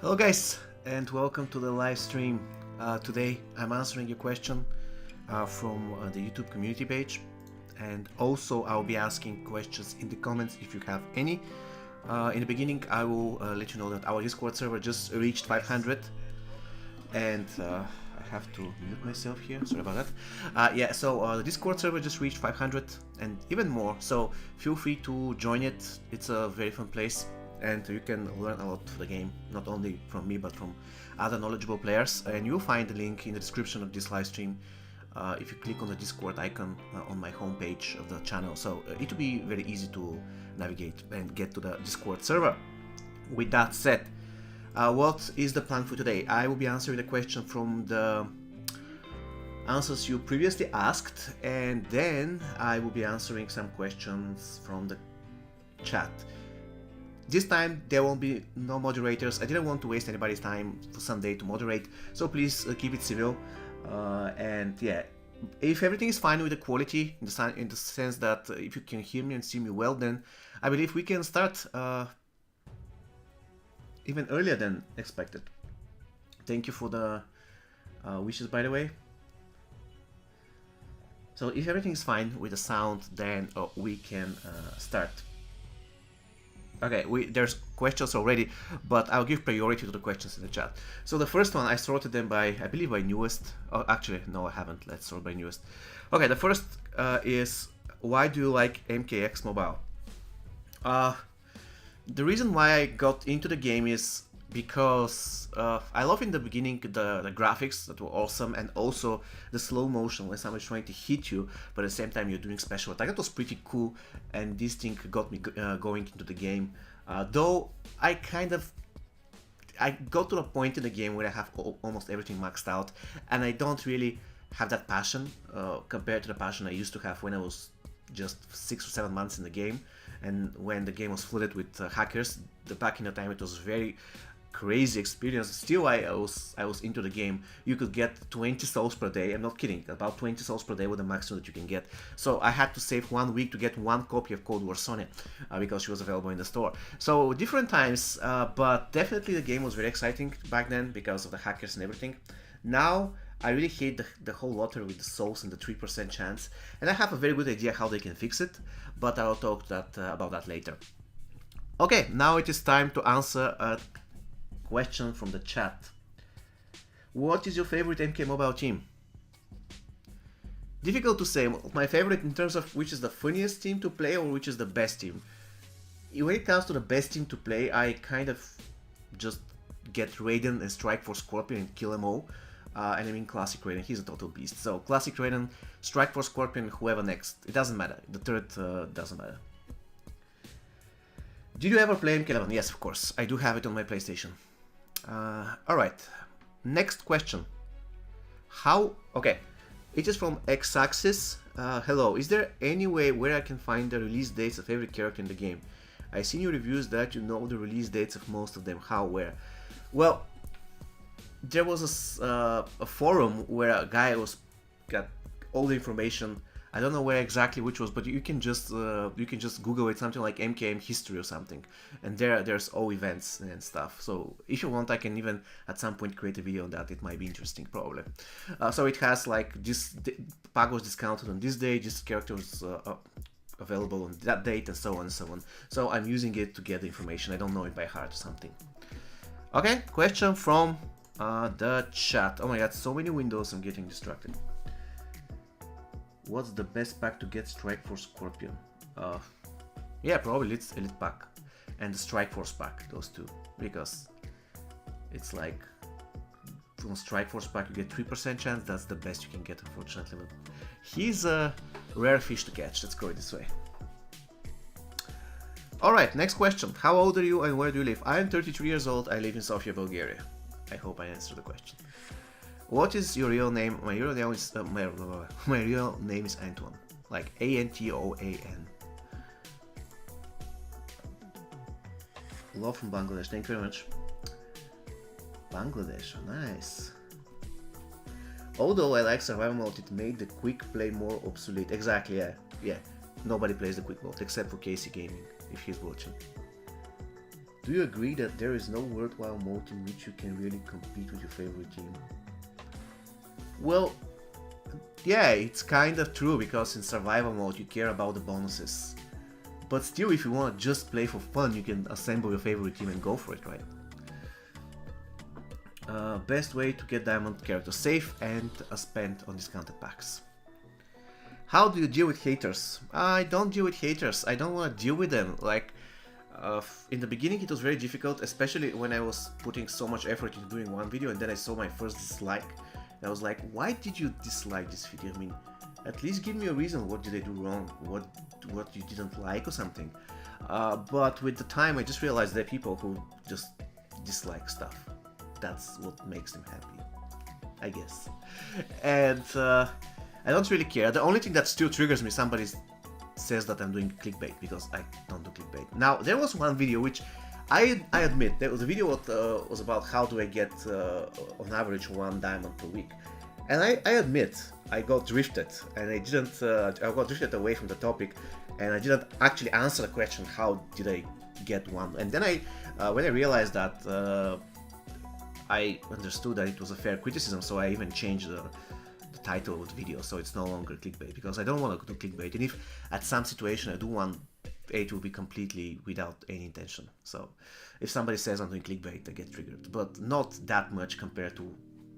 Hello guys, and welcome to the live stream. Today I'm answering your question from the YouTube community page, and also I'll be asking questions in the comments if you have any. In the beginning I will let you know that our Discord server just reached 500, and I have to mute myself here, sorry about that. So the Discord server just reached 500 and even more, so feel free to join it. It's a very fun place, and you can learn a lot of the game, not only from me but from other knowledgeable players, and you'll find the link in the description of this live stream if you click on the Discord icon on my homepage of the channel. So it will be very easy to navigate and get to the Discord server. With that said, what is the plan for today? I will be answering the question from the answers you previously asked, and then I will be answering some questions from the chat. This time there won't be no moderators. I didn't want to waste anybody's time for Sunday to moderate, so please keep it civil. And yeah, if everything is fine with the quality, in the sense that if you can hear me and see me well, then I believe we can start even earlier than expected. Thank you for the wishes, by the way. So if everything is fine with the sound, then we can start. Okay, there's questions already, but I'll give priority to the questions in the chat. So the first one, I sorted them by, I believe, by newest. Oh, actually, no, I haven't. Let's sort by newest. Okay, the first is, why do you like MKX Mobile? The reason why I got into the game is because I love in the beginning the graphics that were awesome, and also the slow motion when someone's trying to hit you, but at the same time you're doing special attack. That was pretty cool, and this thing got me going into the game. Though I got to a point in the game where I have almost everything maxed out, and I don't really have that passion compared to the passion I used to have when I was just 6 or 7 months in the game, and when the game was flooded with hackers. Back in the time it was very crazy experience. Still, I was into the game. You could get 20 souls per day. I'm not kidding. About 20 souls per day was the maximum that you can get. So I had to save 1 week to get 1 copy of Cold War Sonya because she was available in the store. So different times, but definitely the game was very exciting back then because of the hackers and everything. Now I really hate the whole lottery with the souls and the 3% chance, and I have a very good idea how they can fix it, but I'll talk about that later. Okay, now it is time to answer a question from the chat. What is your favorite MK Mobile team? Difficult to say. My favorite in terms of which is the funniest team to play or which is the best team. When it comes to the best team to play, I kind of just get Raiden and Strike Force Scorpion and kill them all. And I mean Classic Raiden, he's a total beast. So Classic Raiden, Strike Force Scorpion, whoever next. It doesn't matter. The third doesn't matter. Did you ever play MK11? Yes, of course. I do have it on my PlayStation. Alright. Next question. Okay. It is from X-Axis. Hello. Is there any way where I can find the release dates of every character in the game? I seen your reviews that you know the release dates of most of them. How? Where? Well, there was a forum where a guy got all the information. I don't know where exactly which was, but you can just Google it, something like MKM history or something, and there's all events and stuff. So if you want, I can even at some point create a video on that. It might be interesting, probably. So it has like this pack was discounted on this day, this character was available on that date, and so on and so on. So I'm using it to get the information. I don't know it by heart or something. Okay, question from the chat. Oh my god, so many windows, I'm getting distracted. What's the best pack to get Strike Force Scorpion? Yeah, probably it's Elite pack and the Strike Force pack, those two, because it's like from Strike Force pack you get 3% chance. That's the best you can get, unfortunately. But he's a rare fish to catch, let's go this way. Alright, next question. How old are you and where do you live? I am 33 years old. I live in Sofia, Bulgaria. I hope I answered the question. What is your real name? My real name is my real name is Antoine, like Antoan. Love from Bangladesh. Thank you very much. Bangladesh, nice. Although I like survival mode, it made the quick play more obsolete. Exactly, yeah. Nobody plays the quick mode except for Casey Gaming if he's watching. Do you agree that there is no worthwhile mode in which you can really compete with your favorite team? Well, yeah, it's kind of true, because in survival mode you care about the bonuses. But still, if you want to just play for fun, you can assemble your favorite team and go for it, right? Best way to get diamond character safe and spent on discounted packs. How do you deal with haters? I don't deal with haters. I don't want to deal with them. Like, in the beginning it was very difficult, especially when I was putting so much effort into doing one video and then I saw my first dislike. I was like, why did you dislike this video? I mean, at least give me a reason. What did I do wrong? What you didn't like or something? But with the time I just realized there are people who just dislike stuff. That's what makes them happy, I guess. And I don't really care. The only thing that still triggers me, somebody says that I'm doing clickbait, because I don't do clickbait. Now, there was one video which I admit, there was a video that was about how do I get on average 1 diamond per week. And I admit, I got drifted, and I got drifted away from the topic, and I didn't actually answer the question, how did I get one? And then when I realized that, I understood that it was a fair criticism, so I even changed the title of the video, so it's no longer clickbait, because I don't want to do clickbait, and if at some situation I do one, it will be completely without any intention. So if somebody says I'm doing clickbait, I get triggered, but not that much compared to,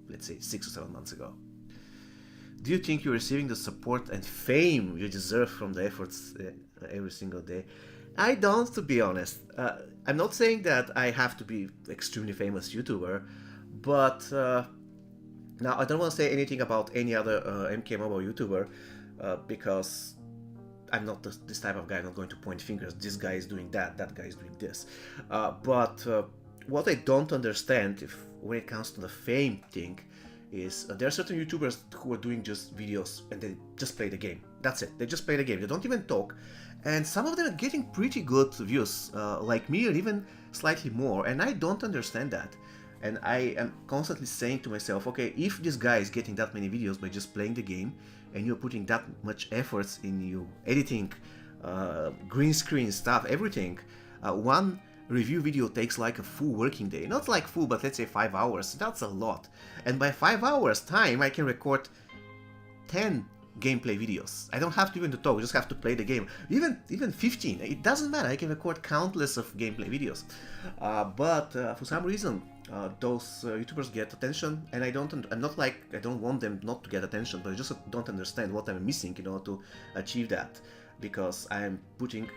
let's say, 6 or 7 months ago. Do you think you're receiving the support and fame you deserve from the efforts every single day? I don't, to be honest. I'm not saying that I have to be extremely famous YouTuber, but now I don't want to say anything about any other MK Mobile YouTuber, because I'm not this type of guy. I'm not going to point fingers. This guy is doing that guy is doing this. But what I don't understand, when it comes to the fame thing, is there are certain YouTubers who are doing just videos and they just play the game. That's it. They just play the game. They don't even talk. And some of them are getting pretty good views, like me, or even slightly more. And I don't understand that. And I am constantly saying to myself, okay, if this guy is getting that many videos by just playing the game, and you're putting that much efforts in you editing, green screen stuff, everything, one review video takes like a full working day. Not like full, but let's say 5 hours. That's a lot. And by 5 hours time, I can record 10 gameplay videos. I don't have to even to talk, I just have to play the game. Even 15, it doesn't matter. I can record countless of gameplay videos. But for some reason, those YouTubers get attention, and I'm not like I don't want them not to get attention, but I just don't understand what I'm missing in order to achieve that, because I'm putting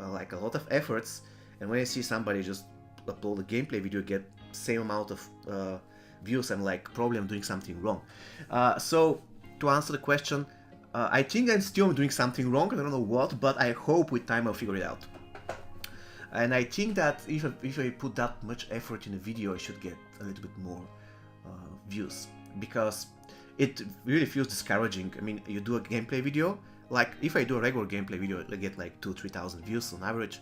like a lot of efforts, and when I see somebody just upload a gameplay video, get same amount of views, I'm like, probably I'm doing something wrong. So to answer the question, I think I'm still doing something wrong, and I don't know what, but I hope with time I'll figure it out. And I think that if I put that much effort in a video, I should get a little bit more views, because it really feels discouraging. I mean, you do a gameplay video, like if I do a regular gameplay video, I get like 2,000-3,000 views on average.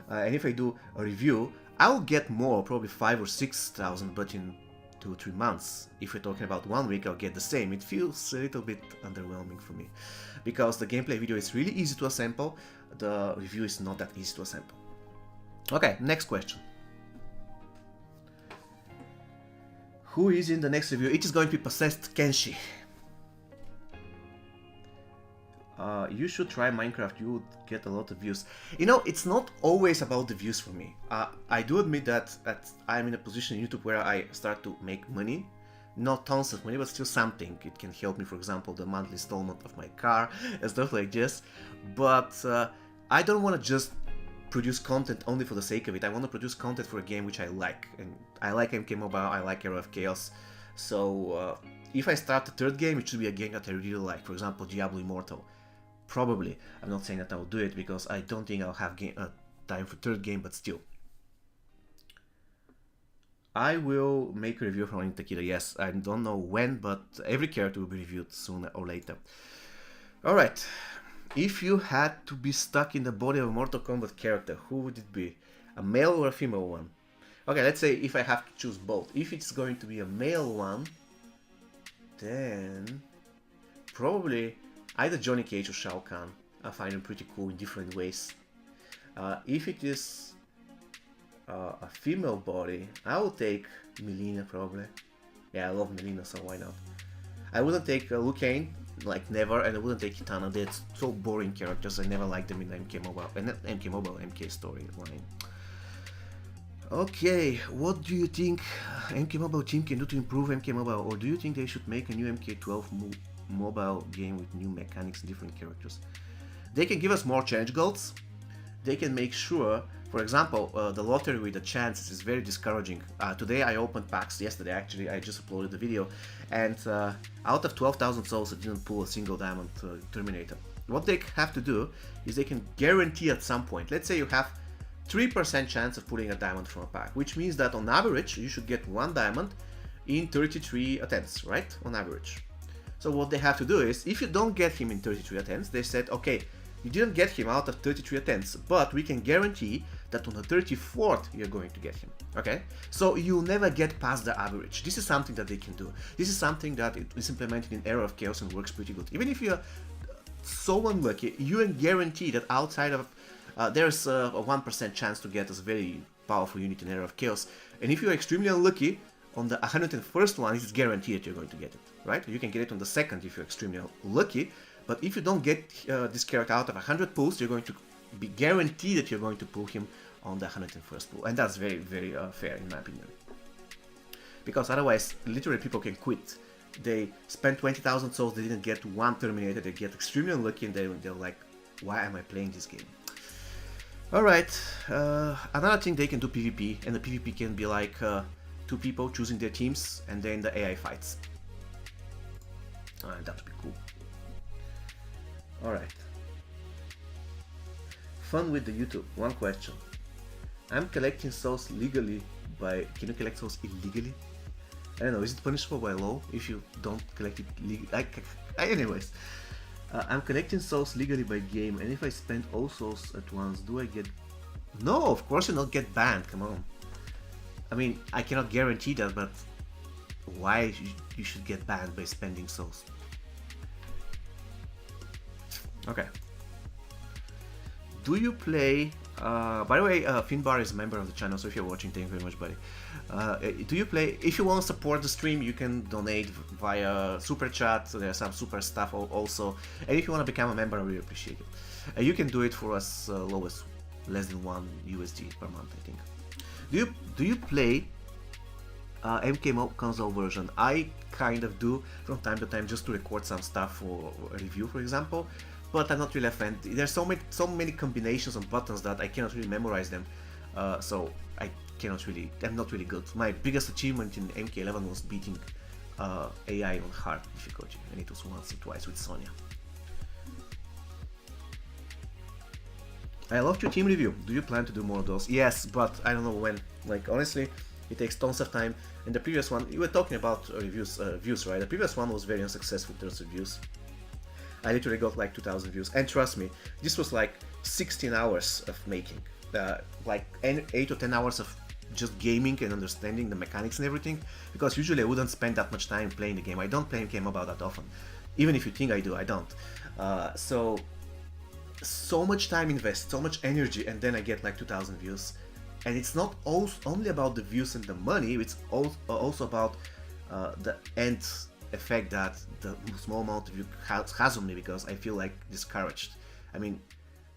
And if I do a review, I'll get more, probably 5,000 or 6,000, but in 2 or 3 months. If we're talking about 1 week, I'll get the same. It feels a little bit underwhelming for me, because the gameplay video is really easy to assemble, the review is not that easy to assemble. Okay, next question. Who is in the next review? It is going to be Possessed Kenshi. You should try Minecraft, you would get a lot of views. You know, it's not always about the views for me. I do admit that I'm in a position in YouTube where I start to make money. Not tons of money, but still something. It can help me, for example, the monthly installment of my car and stuff like this. But I don't want to just produce content only for the sake of it. I want to produce content for a game which I like. And I like MK Mobile, I like Era of Chaos. So if I start a third game, it should be a game that I really like. For example, Diablo Immortal. Probably. I'm not saying that I will do it, because I don't think I'll have time for third game, but still. I will make a review from Takeda. Yes, I don't know when, but every character will be reviewed sooner or later. Alright. If you had to be stuck in the body of a Mortal Kombat character, who would it be? A male or a female one? Okay, let's say if I have to choose both. If it's going to be a male one, then probably either Johnny Cage or Shao Kahn. I find them pretty cool in different ways. If it is a female body, I would take Melina probably. Yeah, I love Melina, so why not? I wouldn't take Lucane, like never, and I wouldn't take Kitana. They're so boring characters. I never liked them in MK Mobile, and not MK Mobile, MK storyline. Okay, what do you think MK Mobile team can do to improve MK Mobile, or do you think they should make a new MK12 mobile game with new mechanics and different characters? They can give us more challenge goals. They can make sure, for example, the lottery with the chances is very discouraging. Today I opened packs, yesterday actually, I just uploaded the video, and out of 12,000 souls I didn't pull a single diamond Terminator. What they have to do is they can guarantee at some point, let's say you have 3% chance of pulling a diamond from a pack, which means that on average you should get 1 diamond in 33 attempts, right? On average. So what they have to do is, if you don't get him in 33 attempts, they said, okay, you didn't get him out of 33 attempts, but we can guarantee that on the 34th you're going to get him, okay? So you'll never get past the average. This is something that they can do. This is something that is implemented in Era of Chaos and works pretty good. Even if you're so unlucky, you can guarantee that outside of there's a 1% chance to get a very powerful unit in Era of Chaos, and if you're extremely unlucky, on the 101st one, it's guaranteed that you're going to get it, right? You can get it on the 2nd if you're extremely lucky, but if you don't get this character out of 100 pulls, you're going to be guaranteed that you're going to pull him on the 101st pull, and that's very, very fair in my opinion. Because otherwise, literally people can quit. They spend 20,000 souls, they didn't get 1 Terminator, they get extremely unlucky, and they're like, why am I playing this game? Alright, another thing, they can do PvP, and the PvP can be like 2 people choosing their teams, and then the AI fights. That would be cool. Alright. Fun with the YouTube. One question. I'm collecting souls legally by... Can you collect souls illegally? I don't know, is it punishable by law if you don't collect it legally? Anyways. I'm collecting souls legally by game, and if I spend all souls at once, do I get... No, of course you don't get banned, come on. I mean, I cannot guarantee that, but why you should get banned by spending souls? Okay. Do you play... by the way, Finbar is a member of the channel, so if you're watching, thank you very much, buddy. Do you play... If you want to support the stream, you can donate via Super Chat, so there's some super stuff also. And if you want to become a member, I really appreciate it. You can do it for as low as less than $1 USD per month, I think. Do you play MK console version? I kind of do from time to time, just to record some stuff for a review, for example. But I'm not really a fan. There's so many combinations of buttons that I cannot really memorize them. So I'm not really good. My biggest achievement in MK11 was beating AI on hard difficulty, and it was once or twice with Sonya. I loved your team review. Do you plan to do more of those? Yes, but I don't know when. Like, honestly, it takes tons of time. And the previous one, you were talking about views, right? The previous one was very unsuccessful in terms of views. I literally got like 2,000 views, and trust me, this was like 16 hours of making, like 8 or 10 hours of just gaming and understanding the mechanics and everything, because usually I wouldn't spend that much time playing the game. I don't play MK Mobile that often, even if you think I do, I don't. So much time invest, so much energy, and then I get like 2,000 views. And it's not only about the views and the money, it's also about the end effect that the small amount of views has on me, because I feel like discouraged. I mean,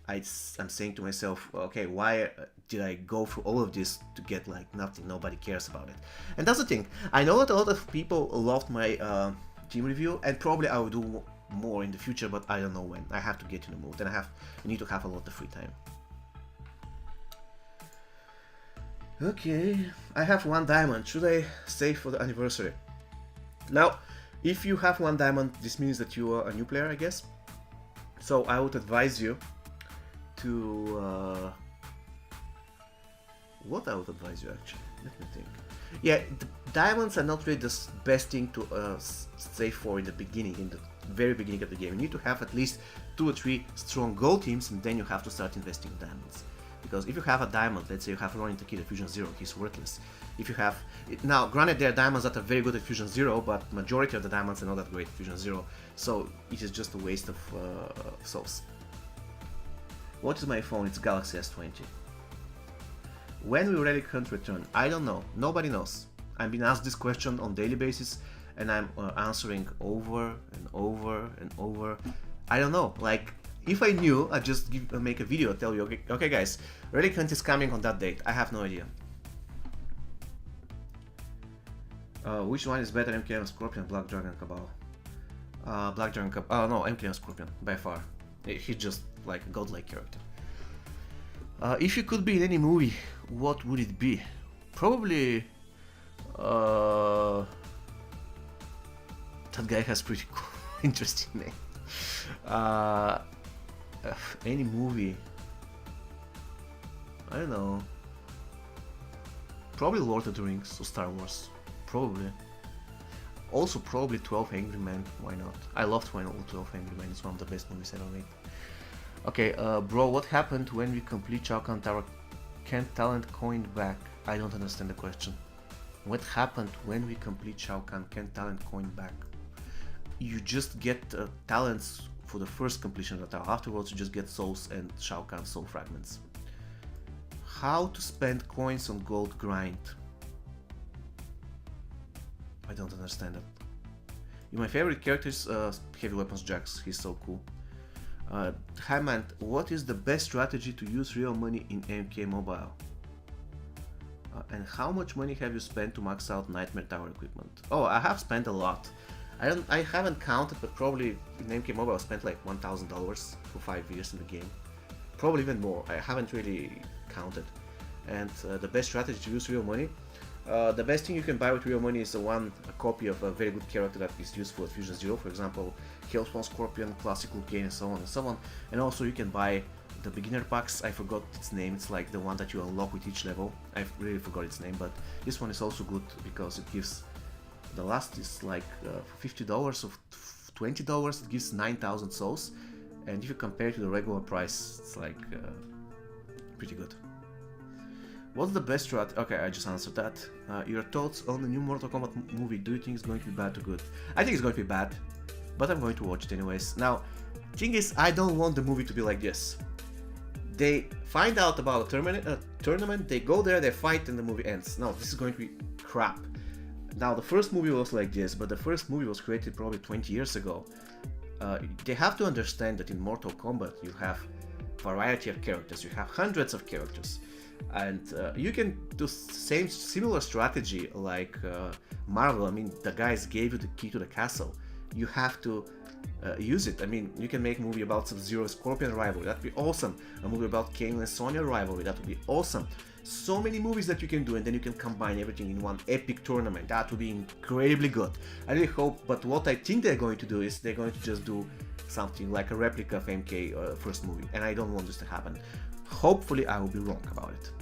I'm saying to myself, okay, why did I go through all of this to get like nothing? Nobody cares about it. And that's the thing. I know that a lot of people loved my team review, and probably I will do more in the future, but I don't know when. I have to get in the mood, and I need to have a lot of free time. Okay, I have 1 diamond. Should I save for the anniversary? Now, if you have 1 diamond, this means that you are a new player, I guess. So I would advise you to... what I would advise you actually? Let me think. Yeah, the diamonds are not really the best thing to save for in the beginning, in the very beginning of the game. You need to have at least 2 or 3 strong gold teams, and then you have to start investing in diamonds. Because if you have a diamond, let's say you have Ronin Takeda Fusion 0, he's worthless. If you have... Now, granted, there are diamonds that are very good at Fusion 0, but majority of the diamonds are not that great at Fusion 0, so it is just a waste of souls. What is my phone? It's Galaxy S20. When will Relic Hunt return? I don't know. Nobody knows. I've been asked this question on daily basis, and I'm answering over and over and over. I don't know. Like, if I knew, I'd just make a video, tell you, okay guys, Relic Hunt is coming on that date. I have no idea. Which one is better, MKM Scorpion, Black Dragon Cabal? Black Dragon Cabal. No, MKM Scorpion by far. He's just like a godlike character. If you could be in any movie, what would it be? Probably. That guy has pretty cool, interesting name. Any movie. I don't know. Probably Lord of the Rings or Star Wars. Probably. Also probably 12 Angry Men. Why not? I love 12 Angry Men. It's one of the best movies ever made. Okay, bro, what happened when we complete Shao Kahn Tower? Can talent coin back? I don't understand the question. What happened when we complete Shao Kahn? Can talent coin back? You just get talents for the first completion of the tower. Afterwards, you just get souls and Shao Kahn soul fragments. How to spend coins on gold grind? I don't understand it. My favorite character is Heavy Weapons Jax. He's so cool. Hi man, what is the best strategy to use real money in MK Mobile? And how much money have you spent to max out Nightmare Tower equipment? Oh, I have spent a lot. I haven't counted, but probably in MK Mobile I spent like $1,000 for 5 years in the game. Probably even more. I haven't really counted. And the best strategy to use real money? The best thing you can buy with real money is a copy of a very good character that is useful at Fusion Zero, for example, Hailspawn Scorpion, Classical Kane, and so on and so on. And also you can buy the beginner packs. I forgot its name. It's like the one that you unlock with each level. I really forgot its name, but this one is also good because it gives, the last is like for $50 or $20, it gives 9,000 souls, and if you compare it to the regular price, it's like pretty good. What's the best strat? Okay, I just answered that. Your thoughts on the new Mortal Kombat movie? Do you think it's going to be bad or good? I think it's going to be bad, but I'm going to watch it anyways. Now, thing is, I don't want the movie to be like this. They find out about a tournament, they go there, they fight, and the movie ends. No, this is going to be crap. Now, the first movie was like this, but the first movie was created probably 20 years ago. They have to understand that in Mortal Kombat you have variety of characters, you have hundreds of characters. And you can do similar strategy like Marvel. I mean, the guys gave you the key to the castle. You have to use it. I mean, you can make a movie about Sub-Zero Scorpion rivalry. That'd be awesome. A movie about Kane and Sonya rivalry. That would be awesome. So many movies that you can do, and then you can combine everything in one epic tournament. That would be incredibly good. I really hope. But what I think they're going to do is they're going to just do something like a replica of MK first movie, and I don't want this to happen. Hopefully I will be wrong about it.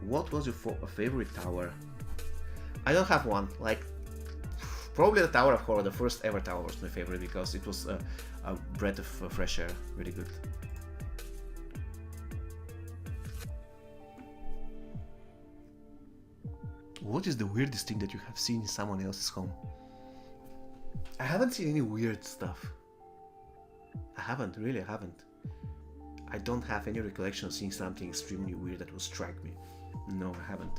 What was your favorite tower? I don't have one. Like, probably the Tower of Horror, the first ever tower was my favorite because it was a breath of fresh air, really good. What is the weirdest thing that you have seen in someone else's home? I haven't seen any weird stuff. I haven't. I don't have any recollection of seeing something extremely weird that will strike me. No, I haven't.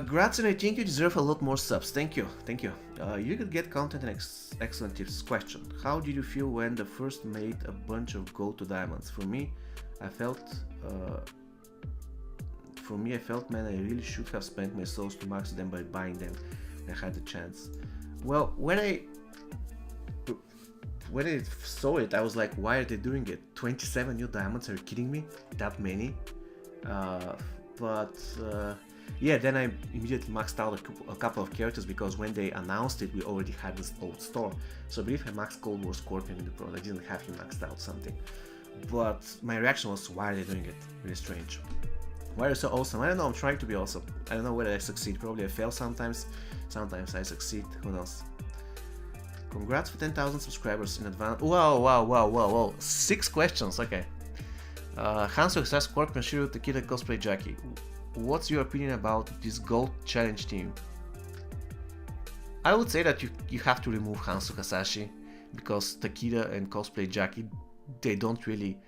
Gratson, I think you deserve a lot more subs. Thank you. You could get content and excellent tips. Question: how did you feel when the first made a bunch of gold to diamonds? For me, I felt, man, I really should have spent my souls to max them by buying them. I had the chance. Well, when I saw it, I was like, why are they doing it? 27 new diamonds? Are you kidding me? That many? Yeah, then I immediately maxed out a couple of characters because when they announced it, we already had this old store. So I believe I maxed Cold War Scorpion in the product. I didn't have him maxed out something. But my reaction was, why are they doing it? Really strange. Why are you so awesome? I don't know, I'm trying to be awesome. I don't know whether I succeed. Probably I fail sometimes. Sometimes I succeed. Who knows? Congrats for 10,000 subscribers in advance. Whoa. 6 questions, okay. Hanzo says Scorpion, Shiro, Takeda, Cosplay, Jackie. What's your opinion about this Gold Challenge team? I would say that you have to remove Hanzo Hasashi because Takeda and Cosplay Jackie they don't really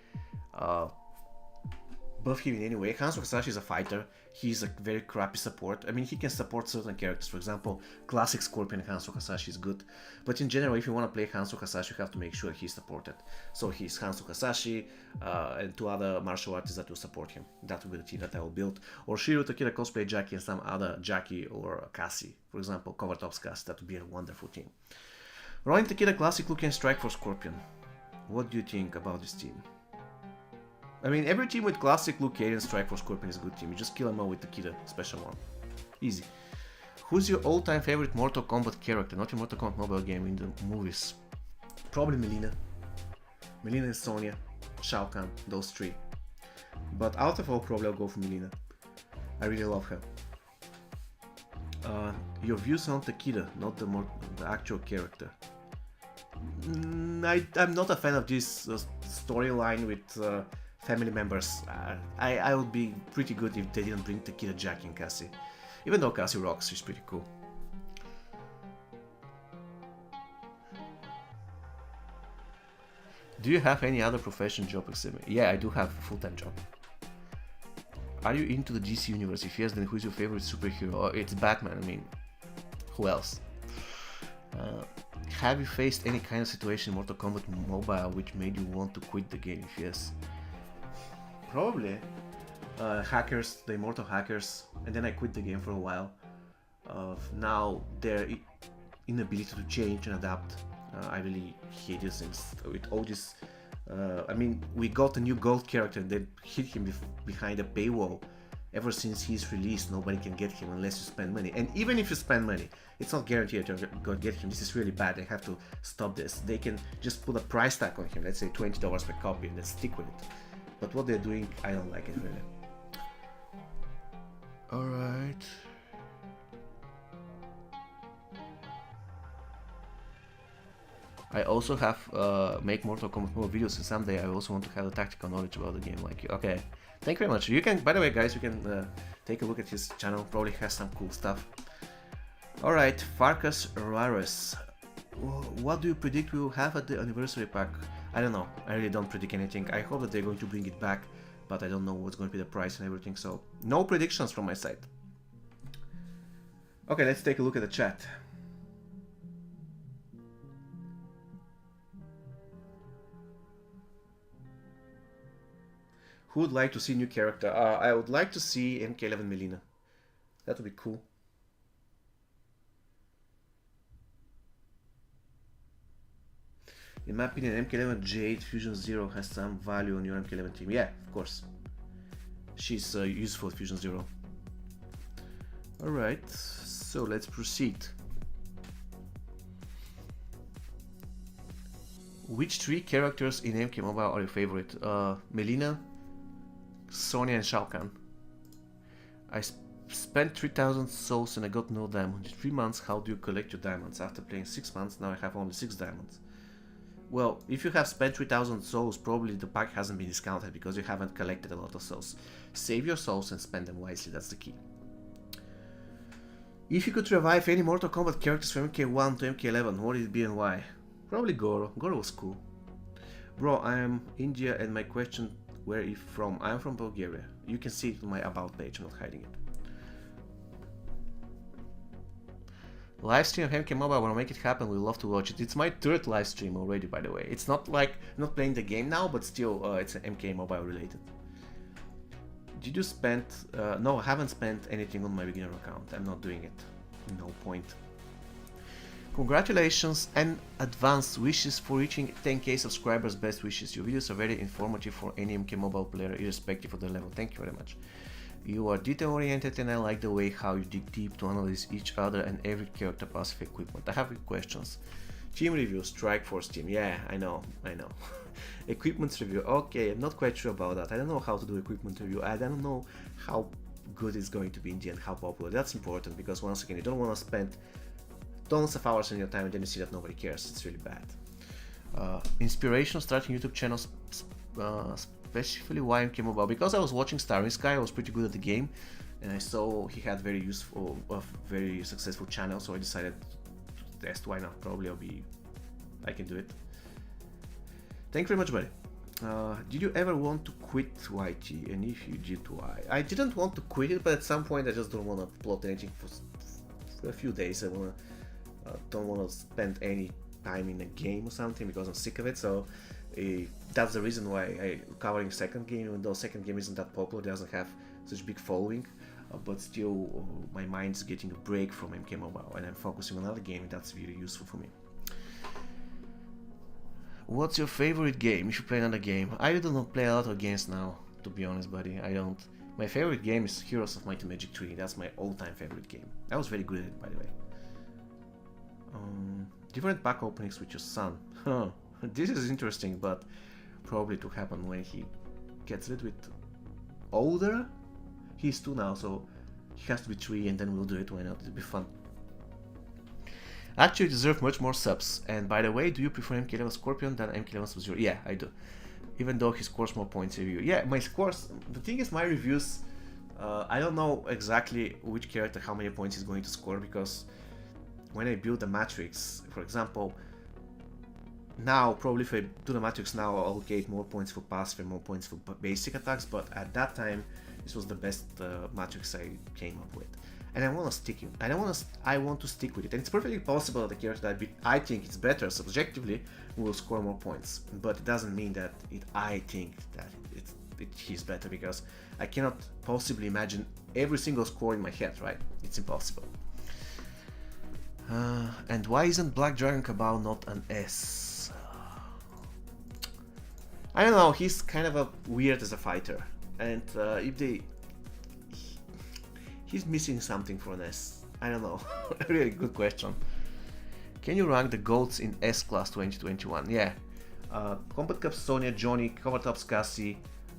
buff him in any way. Hanzo Hasashi is a fighter. He's a very crappy support. I mean, he can support certain characters. For example, classic Scorpion Hanzo Hasashi is good. But in general, if you want to play Hanzo Hasashi, you have to make sure he's supported. So he's Hanzo Hasashi and 2 other martial artists that will support him. That will be the team that I will build. Or Shiro Takeda cosplay Jackie and some other Jackie or Cassie. For example, Cover Tops Cassie. That would be a wonderful team. Ronin Takeda classic look and strike for Scorpion. What do you think about this team? I mean, every team with classic Luke Cage and Strike for Scorpion is a good team. You just kill them all with the Takeda special one. Easy. Who's your all-time favorite Mortal Kombat character? Not your Mortal Kombat mobile game, in the movies. Probably Mileena. Mileena and Sonya. Shao Kahn. Those 3. But out of all, probably I'll go for Mileena. I really love her. Your views on Takeda, not the actual character. I'm not a fan of this storyline with family members. I would be pretty good if they didn't bring Takeda, Jackie, and Cassie. Even though Cassie rocks, she's pretty cool. Do you have any other profession job except me? Yeah, I do have a full-time job. Are you into the DC universe? If yes, then who's your favorite superhero? Oh, it's Batman. I mean, who else? Have you faced any kind of situation in Mortal Kombat Mobile which made you want to quit the game? If yes, probably hackers, the immortal hackers, and then I quit the game for a while. Now their inability to change and adapt, I really hate this. With all this, I mean, we got a new gold character and they hid him behind a paywall. Ever since he's released, nobody can get him unless you spend money. And even if you spend money, it's not guaranteed you're going to get him. This is really bad. They have to stop this. They can just put a price tag on him, let's say $20 per copy, and let's stick with it. But what they're doing, I don't like it really. Alright. I also have make Mortal Kombat more videos, and someday I also want to have the tactical knowledge about the game like you. Okay. Thank you very much. You can, by the way, guys, you can take a look at his channel. Probably has some cool stuff. Alright, Farkas Rares. What do you predict we will have at the anniversary pack? I don't know. I really don't predict anything. I hope that they're going to bring it back, but I don't know what's going to be the price and everything, so no predictions from my side. Okay, let's take a look at the chat. Who would like to see new character? I would like to see MK11 Mileena. That would be cool. In my opinion, MK11 Jade Fusion Zero has some value on your MK11 team. Yeah, of course. She's useful at Fusion Zero. Alright, so let's proceed. Which 3 characters in MK Mobile are your favorite? Mileena, Sonya, and Shao Kahn. I spent 3,000 souls and I got no diamond. In 3 months, how do you collect your diamonds? After playing 6 months, now I have only 6 diamonds. Well, if you have spent 3,000 souls, probably the pack hasn't been discounted because you haven't collected a lot of souls. Save your souls and spend them wisely, that's the key. If you could revive any Mortal Kombat characters from MK1 to MK11, what would it be and why? Probably Goro. Goro was cool. Bro, I am India and my question, where are you from? I am from Bulgaria. You can see it on my about page, I'm not hiding it. Live stream of MK Mobile, when I make it happen, we'll love to watch it. It's my 3rd live stream already, by the way. It's not like, I'm not playing the game now, but still, it's MK Mobile related. Did you spend, no, I haven't spent anything on my beginner account. I'm not doing it. No point. Congratulations and advanced wishes for reaching 10k subscribers. Best wishes. Your videos are very informative for any MK Mobile player, irrespective of their level. Thank you very much. You are detail oriented and I like the way how you dig deep to analyze each other and every character passive equipment. I have questions. Team review, Strike Force team. Yeah, I know. Equipment review. Okay, I'm not quite sure about that. I don't know how to do equipment review. I don't know how good it's going to be in the end, how popular. That's important because once again, you don't want to spend tons of hours on your time and then you see that nobody cares. It's really bad. Inspiration starting YouTube channels, especially why MK Mobile. Because I was watching Starry Sky, I was pretty good at the game and I saw he had very useful, very successful channel, so I decided to test. Why not? Probably I can do it. Thank you very much, buddy. Did you ever want to quit YT? And if you did, why? I didn't want to quit it, but at some point I just don't want to upload anything for a few days. I don't want to spend any time in a game or something because I'm sick of it. So that's the reason why I'm covering second game, even though second game isn't that popular, it doesn't have such big following. But still, my mind's getting a break from MK Mobile, and I'm focusing on another game, and that's really useful for me. What's your favorite game if you play another game? I do not play a lot of games now, to be honest, buddy. I don't. My favorite game is Heroes of Might and Magic 3. That's my all-time favorite game. I was very good at it, by the way. Different pack openings with your son. Huh. This is interesting, but probably to happen when he gets a little bit older. He's 2 now, so he has to be 3, and then we'll do it. Why not? It'll be fun. Actually, you deserve much more subs. And by the way, do you prefer MK11 Scorpion than MK11 Sub-Zero? Yeah, I do. Even though he scores more points in review. Yeah, my scores... The thing is, my reviews... I don't know exactly which character, how many points he's going to score, because when I build the matrix, for example, now, probably if I do the matrix now, I'll get more points for passive and more points for basic attacks, but at that time, this was the best matrix I came up with. And I want to stick it. I want to stick with it. And it's perfectly possible that the character that I think it's better subjectively will score more points. But it doesn't mean that I think that he's better, because I cannot possibly imagine every single score in my head, right? It's impossible. And why isn't Black Dragon Cabal not an S? I don't know. He's kind of weird as a fighter. And he's missing something for an S. I don't know. Really good question. Can you rank the GOATs in S Class 2021? Yeah. Combat Cup Sonya, Johnny, Cover Tops Cassie,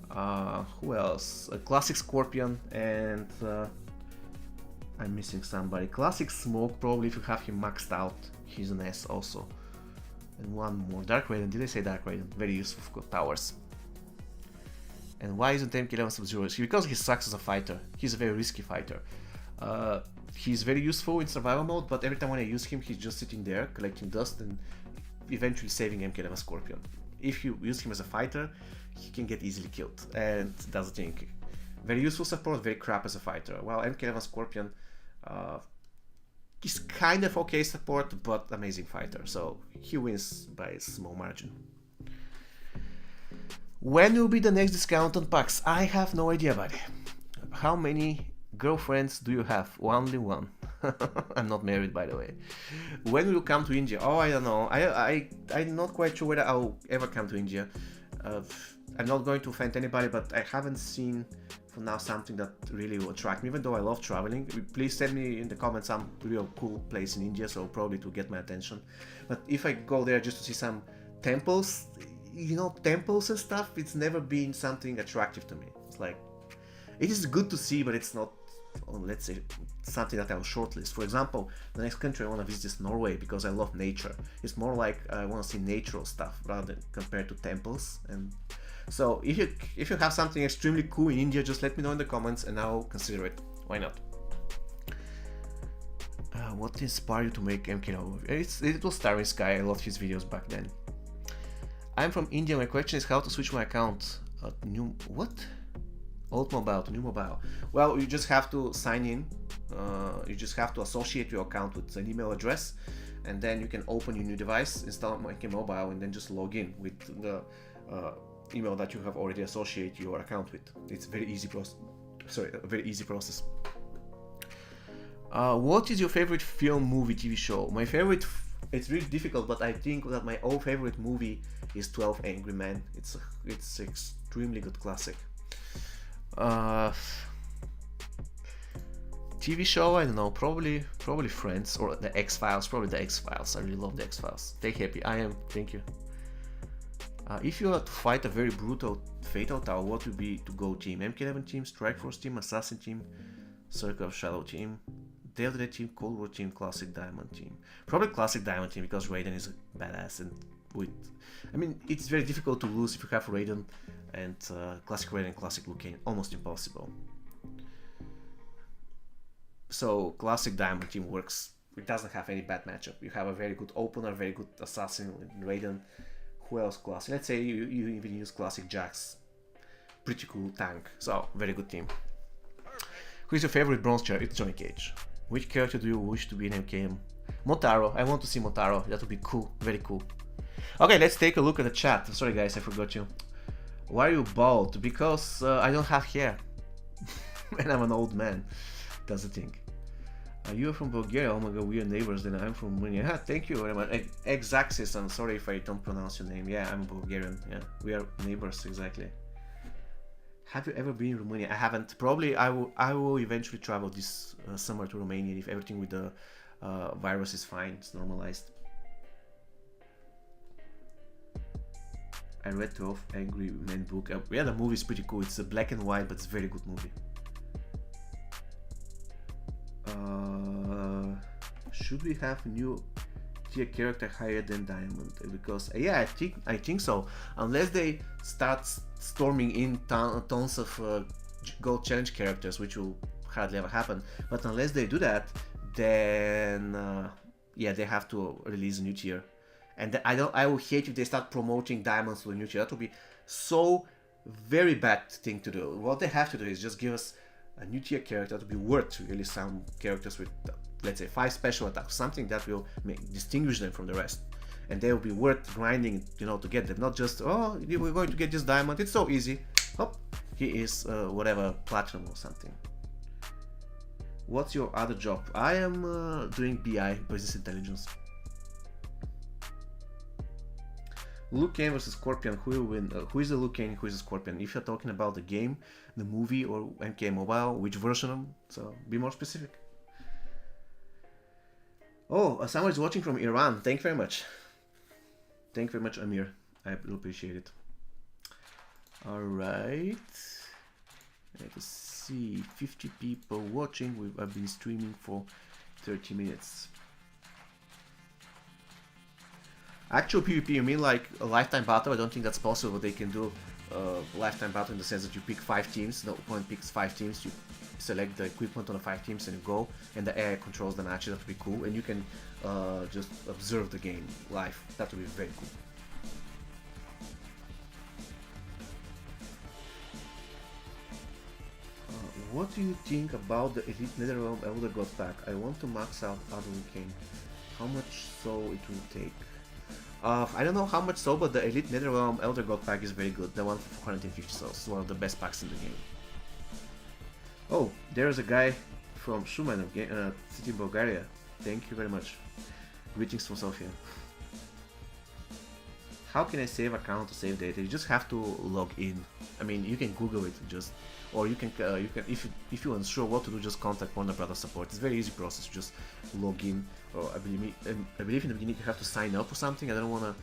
who else? Classic Scorpion, and I'm missing somebody. Classic Smoke, probably if you have him maxed out, he's an S also. And one more. Dark Raiden, did I say Dark Raiden? Very useful for towers. And why isn't MK11 Sub-Zero risky? Because he sucks as a fighter. He's a very risky fighter. He's very useful in survival mode, but every time when I use him, he's just sitting there collecting dust and eventually saving MK11 Scorpion. If you use him as a fighter, he can get easily killed, and that's the thing. Very useful support, very crap as a fighter. While MK11 Scorpion is kind of okay support, but amazing fighter, so he wins by a small margin. When will be the next discount on packs? I have no idea, buddy. How many girlfriends do you have? Only one. I'm not married, by the way. When will you come to India? Oh, I don't know. I'm not quite sure whether I'll ever come to India. I'm not going to offend anybody, but I haven't seen for now something that really will attract me, even though I love traveling. Please send me in the comments some real cool place in India, so probably to get my attention. But if I go there just to see some temples, you know, temples and stuff, it's never been something attractive to me. It's like, it is good to see, but it's not, let's say, something that I'll shortlist. For example, the next country I want to visit is Norway, because I love nature. It's more like I want to see natural stuff rather than compared to temples. And so if you have something extremely cool in India, just let me know in the comments and I'll consider it. Why not? What inspired you to make MK? It was Starry Sky. I loved his videos back then. I'm from India. My question is how to switch my account. Old mobile to new mobile. Well, you just have to sign in. You just have to associate your account with an email address, and then you can open your new device, install MK Mobile, and then just log in with the email that you have already associated your account with. It's a very easy process. A very easy process. What is your favorite film, movie, TV show? My favorite. It's really difficult, but I think that my own favorite movie is 12 Angry Men. It's extremely good classic. TV show, I don't know, probably Friends or the X-Files. Probably the X-Files. I really love the X-Files. Stay happy. I am. Thank you. If you had to fight a very brutal Fatal Tower, what would be to go team? MK11 team, Strike Force team, Assassin team, Circle of Shadow team, Day of the Dead team, Cold War team, Classic Diamond team. Probably Classic Diamond team, because Raiden is a badass, and it's very difficult to lose if you have Raiden, and Classic Raiden and Classic Liu Kang, almost impossible. So Classic Diamond team works. It doesn't have any bad matchup. You have a very good opener, very good assassin in Raiden, Who else classic? Let's say you even use classic Jax. Pretty cool tank. So, very good team. Who is your favorite bronze chair? It's Johnny Cage. Which character do you wish to be in MKM? Motaro. I want to see Motaro. That would be cool. Very cool. Okay, let's take a look at the chat. Sorry guys, I forgot you. Why are you bald? Because I don't have hair. And I'm an old man. That's the thing. You are from Bulgaria? Oh my god, we are neighbors. Then I'm from Romania. Thank you very much. Exacxis, I'm sorry if I don't pronounce your name. Yeah, I'm Bulgarian. Yeah, we are neighbors, exactly. Have you ever been in Romania? I haven't. Probably I will eventually travel this summer to Romania if everything with the virus is fine, it's normalized. I read 12 Angry Men book. Yeah, the movie is pretty cool. It's a black and white, but it's a very good movie. Should we have new tier character higher than Diamond? Because yeah, I think so. Unless they start storming in tons of gold challenge characters, which will hardly ever happen. But unless they do that, then yeah, they have to release a new tier. And I will hate if they start promoting diamonds to the new tier. That would be so very bad thing to do. What they have to do is just give us a new tier character to be worth really some characters with, let's say, 5 special attacks, something that will distinguish them from the rest. And they will be worth grinding, you know, to get them. Not just, oh, we're going to get this diamond. It's so easy. Hop, he is whatever, platinum or something. What's your other job? I am doing BI, business intelligence. Liu Kang versus Scorpion, who will win? Who is the Liu Kang, who is the Scorpion? If you're talking about the game, the movie, or MK Mobile, which version of them? So be more specific. Oh, someone is watching from Iran. Thank you very much. Thank you very much, Amir. I appreciate it. Alright. Let's see. 50 people watching. I've been streaming for 30 minutes. Actual PvP, you mean like a lifetime battle? I don't think that's possible. They can do a lifetime battle in the sense that you pick 5 teams, the opponent picks 5 teams, you select the equipment on the 5 teams and you go, and the AI controls the matches. That would be cool, and you can just observe the game live. That would be very cool. What do you think about the Elite Netherrealm Elder God pack? I want to max out Adon King. How much so it will take? I don't know how much so, but the Elite Netherrealm Elder God pack is very good. The one for 450 souls. It's one of the best packs in the game. Oh, there's a guy from Shuman, city in Bulgaria. Thank you very much. Greetings from Sofia. How can I save account to save data? You just have to log in. I mean, you can Google it, just, or you can if you're unsure what to do, just contact Warner Brothers support. It's a very easy process. Just log in, or I believe in the beginning you have to sign up or something. I don't want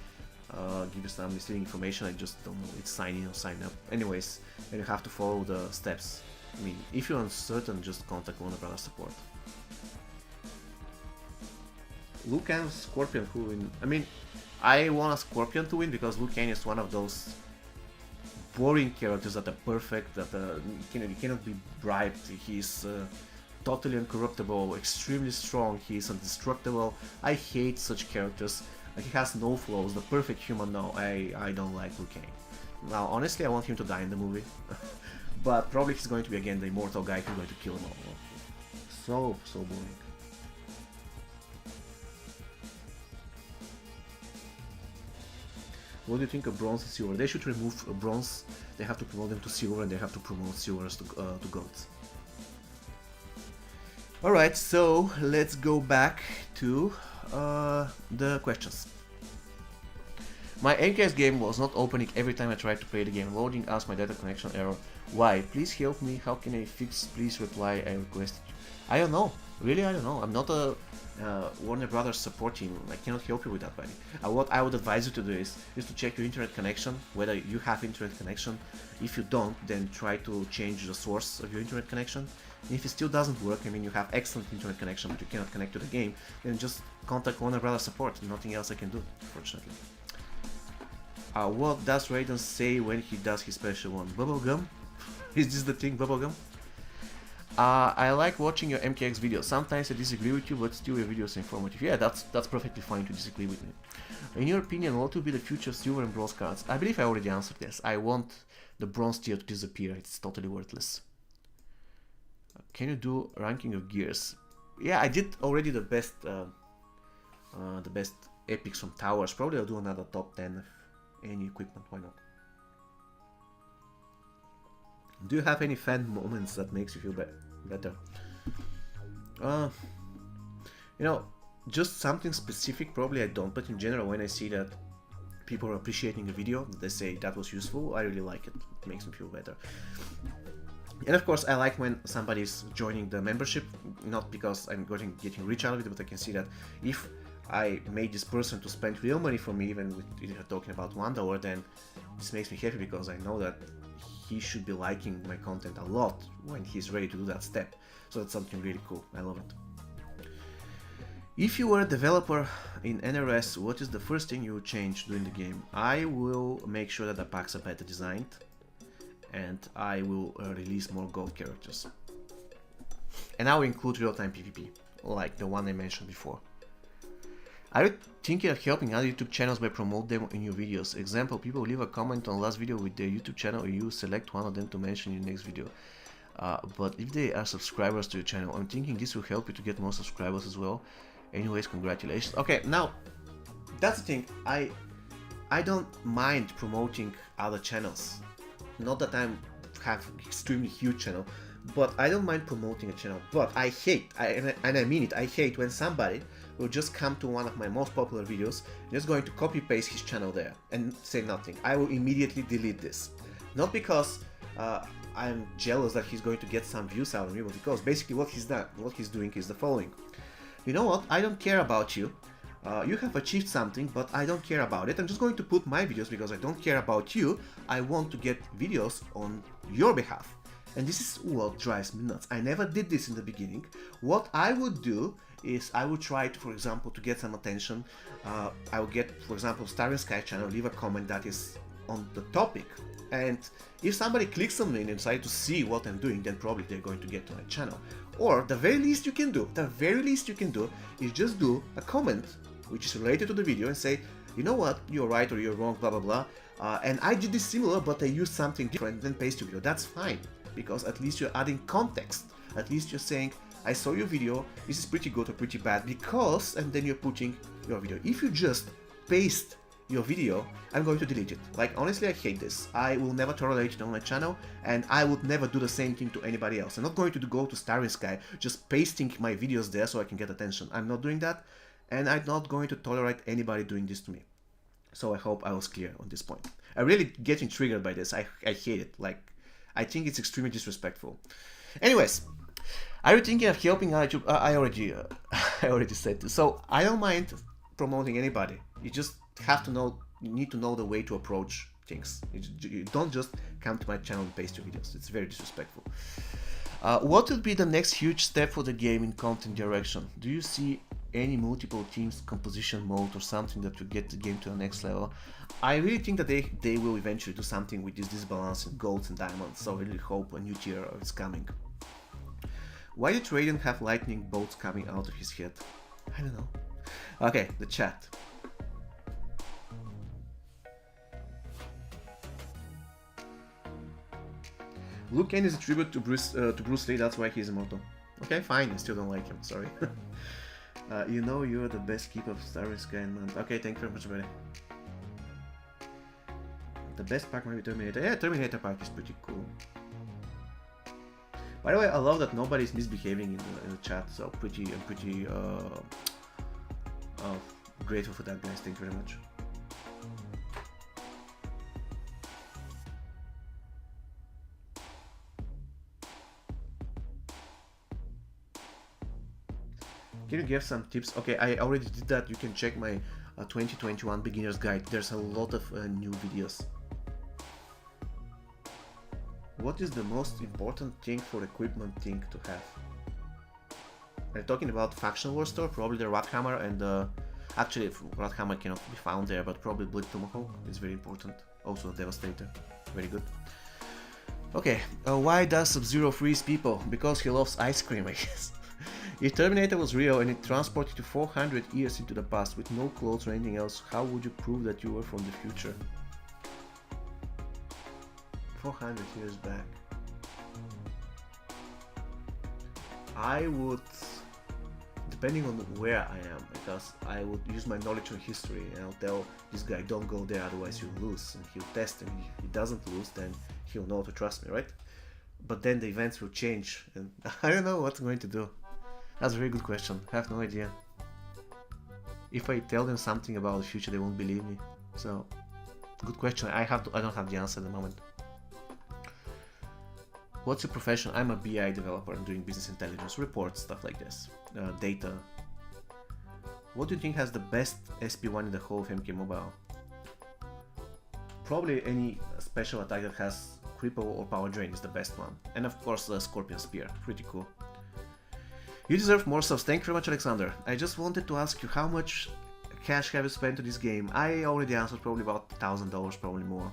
to give you some misleading information. I just don't know. It's sign in or sign up. Anyways, and you have to follow the steps. I mean, if you're uncertain, just contact Warner Brothers support. Liu Kang Scorpion, who win? I mean, I want a Scorpion to win because Liu Kang is one of those boring characters that are perfect, that he cannot be bribed. He's totally uncorruptible, extremely strong, he's indestructible. I hate such characters. He has no flaws, the perfect human. No, I don't like Liu Kang. Now, honestly, I want him to die in the movie. But probably he's going to be again the immortal guy who's going to kill him all. So boring. What do you think of bronze and silver? They should remove bronze. They have to promote them to silver, and they have to promote silvers to golds. Alright, so let's go back to the questions. My MKS game was not opening every time I tried to play the game. Loading as my data connection error. Why? Please help me. How can I fix? Please reply. I requested. I don't know. Really, I don't know. I'm not a Warner Brothers support team. I cannot help you with that, buddy. What I would advise you to do is to check your internet connection, whether you have internet connection. If you don't, then try to change the source of your internet connection. And if it still doesn't work, I mean, you have excellent internet connection, but you cannot connect to the game, then just contact Warner Brothers support. Nothing else I can do, unfortunately. What does Raiden say when he does his special one? Bubblegum? Is this the thing, bubblegum? I like watching your MKX videos. Sometimes I disagree with you, but still your videos are informative. Yeah, that's perfectly fine to disagree with me. In your opinion, what will be the future of silver and bronze cards? I believe I already answered this. I want the bronze tier to disappear. It's totally worthless. Can you do ranking of gears? Yeah, I did already the best epics from towers. Probably I'll do another top 10 of any equipment. Why not? Do you have any fan moments that makes you feel better? You know, just something specific, probably I don't, but in general, when I see that people are appreciating a video, they say that was useful, I really like it. It makes me feel better. And of course, I like when somebody's joining the membership, not because I'm getting rich out of it, but I can see that if I made this person to spend real money for me, even with talking about $1, then this makes me happy because I know that he should be liking my content a lot when he's ready to do that step. So that's something really cool. I love it. If you were a developer in NRS, what is the first thing you would change during the game? I will make sure that the packs are better designed, and I will release more gold characters. And I will include real-time PvP, like the one I mentioned before. Are you thinking of helping other YouTube channels by promote them in your videos? Example, people leave a comment on last video with their YouTube channel, or you select one of them to mention in your next video. But if they are subscribers to your channel, I'm thinking this will help you to get more subscribers as well. Anyways, congratulations. Okay, now that's the thing. I don't mind promoting other channels. Not that I have extremely huge channel, but I don't mind promoting a channel. But I hate, and I mean it, I hate when somebody will just come to one of my most popular videos and is going to copy paste his channel there and say nothing. I will immediately delete this. Not because I'm jealous that he's going to get some views out of me, but because basically what he's doing is the following. You know what? I don't care about you. You have achieved something, but I don't care about it. I'm just going to put my videos because I don't care about you. I want to get videos on your behalf. And this is what drives me nuts. I never did this in the beginning. What I would do is I would try to, for example, to get some attention. I would get, for example, Starry Sky channel, leave a comment that is on the topic. And if somebody clicks on me and decide to see what I'm doing, then probably they're going to get to my channel. Or the very least you can do, is just do a comment which is related to the video and say, you know what, you're right or you're wrong, blah blah blah. And I did this similar, but I used something different, then paste your video. That's fine, because at least you're adding context. At least you're saying, I saw your video, this is pretty good or pretty bad because, and then you're putting your video. If you just paste your video, I'm going to delete it. Like, honestly, I hate this. I will never tolerate it on my channel, and I would never do the same thing to anybody else. I'm not going to go to Starry Sky just pasting my videos there so I can get attention. I'm not doing that, and I'm not going to tolerate anybody doing this to me. So I hope I was clear on this point. I'm really getting triggered by this. I hate it. Like, I think it's extremely disrespectful. Anyways, are you thinking of helping YouTube? I already said this. So I don't mind promoting anybody. You just have to know, you need to know the way to approach things. You don't just come to my channel and paste your videos. It's very disrespectful. What would be the next huge step for the game in content direction? Do you see any multiple teams composition mode or something that will get the game to the next level? I really think that they will eventually do something with this disbalance in golds and diamonds, so I really hope a new tier is coming. Why did Raiden have lightning bolts coming out of his head? I don't know. Okay, the chat. Liu Kang is a tribute to Bruce Lee, that's why he's immortal. Okay, fine, I still don't like him, sorry. You know you're the best keeper of Starry Sky and Mount. Okay, thank you very much, buddy. The best pack might be Terminator. Yeah, Terminator pack is pretty cool. By the way, I love that nobody's misbehaving in the chat, so I'm pretty grateful for that, guys. Thank you very much. Can you give some tips? Okay, I already did that. You can check my 2021 beginner's guide. There's a lot of new videos. What is the most important thing for equipment thing to have? I'm talking about Faction War store, probably the Rockhammer and actually Rockhammer cannot be found there, but probably Blade Tomahawk is very important. Also Devastator, very good. Okay, why does Sub-Zero freeze people? Because he loves ice cream, I guess. If Terminator was real and it transported you 400 years into the past with no clothes or anything else, how would you prove that you were from the future? 400 years back. I would, depending on where I am, because I would use my knowledge of history and I'll tell this guy don't go there, otherwise you'll lose, and he'll test, and if he doesn't lose, then he'll know to trust me, right? But then the events will change and I don't know what I'm going to do. That's a very good question. I have no idea. If I tell them something about the future, they won't believe me. So, good question. I don't have the answer at the moment. What's your profession? I'm a BI developer. I'm doing business intelligence reports, stuff like this, data. What do you think has the best SP1 in the whole of MK Mobile? Probably any special attack that has cripple or power drain is the best one. And of course the Scorpion Spear, pretty cool. You deserve more subs. Thank you very much, Alexander. I just wanted to ask you, how much cash have you spent on this game? I already answered, probably about $1,000, probably more.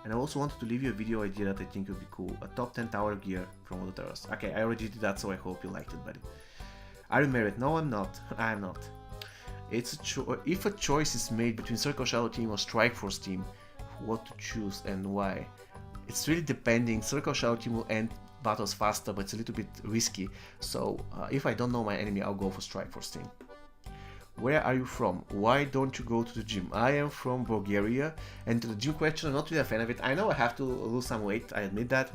And I also wanted to leave you a video idea that I think would be cool. A top 10 tower gear from World of Terrors. Okay, I already did that, so I hope you liked it, buddy. Are you married? No, I'm not. I'm not. It's if a choice is made between Circle Shadow Team or Strike Force Team, what to choose and why? It's really depending. Circle Shadow Team will end battles faster, but it's a little bit risky. So if I don't know my enemy, I'll go for Strike Force Team. Where are you from? Why don't you go to the gym? I am from Bulgaria, and to the gym question, I'm not really a fan of it. I know I have to lose some weight, I admit that.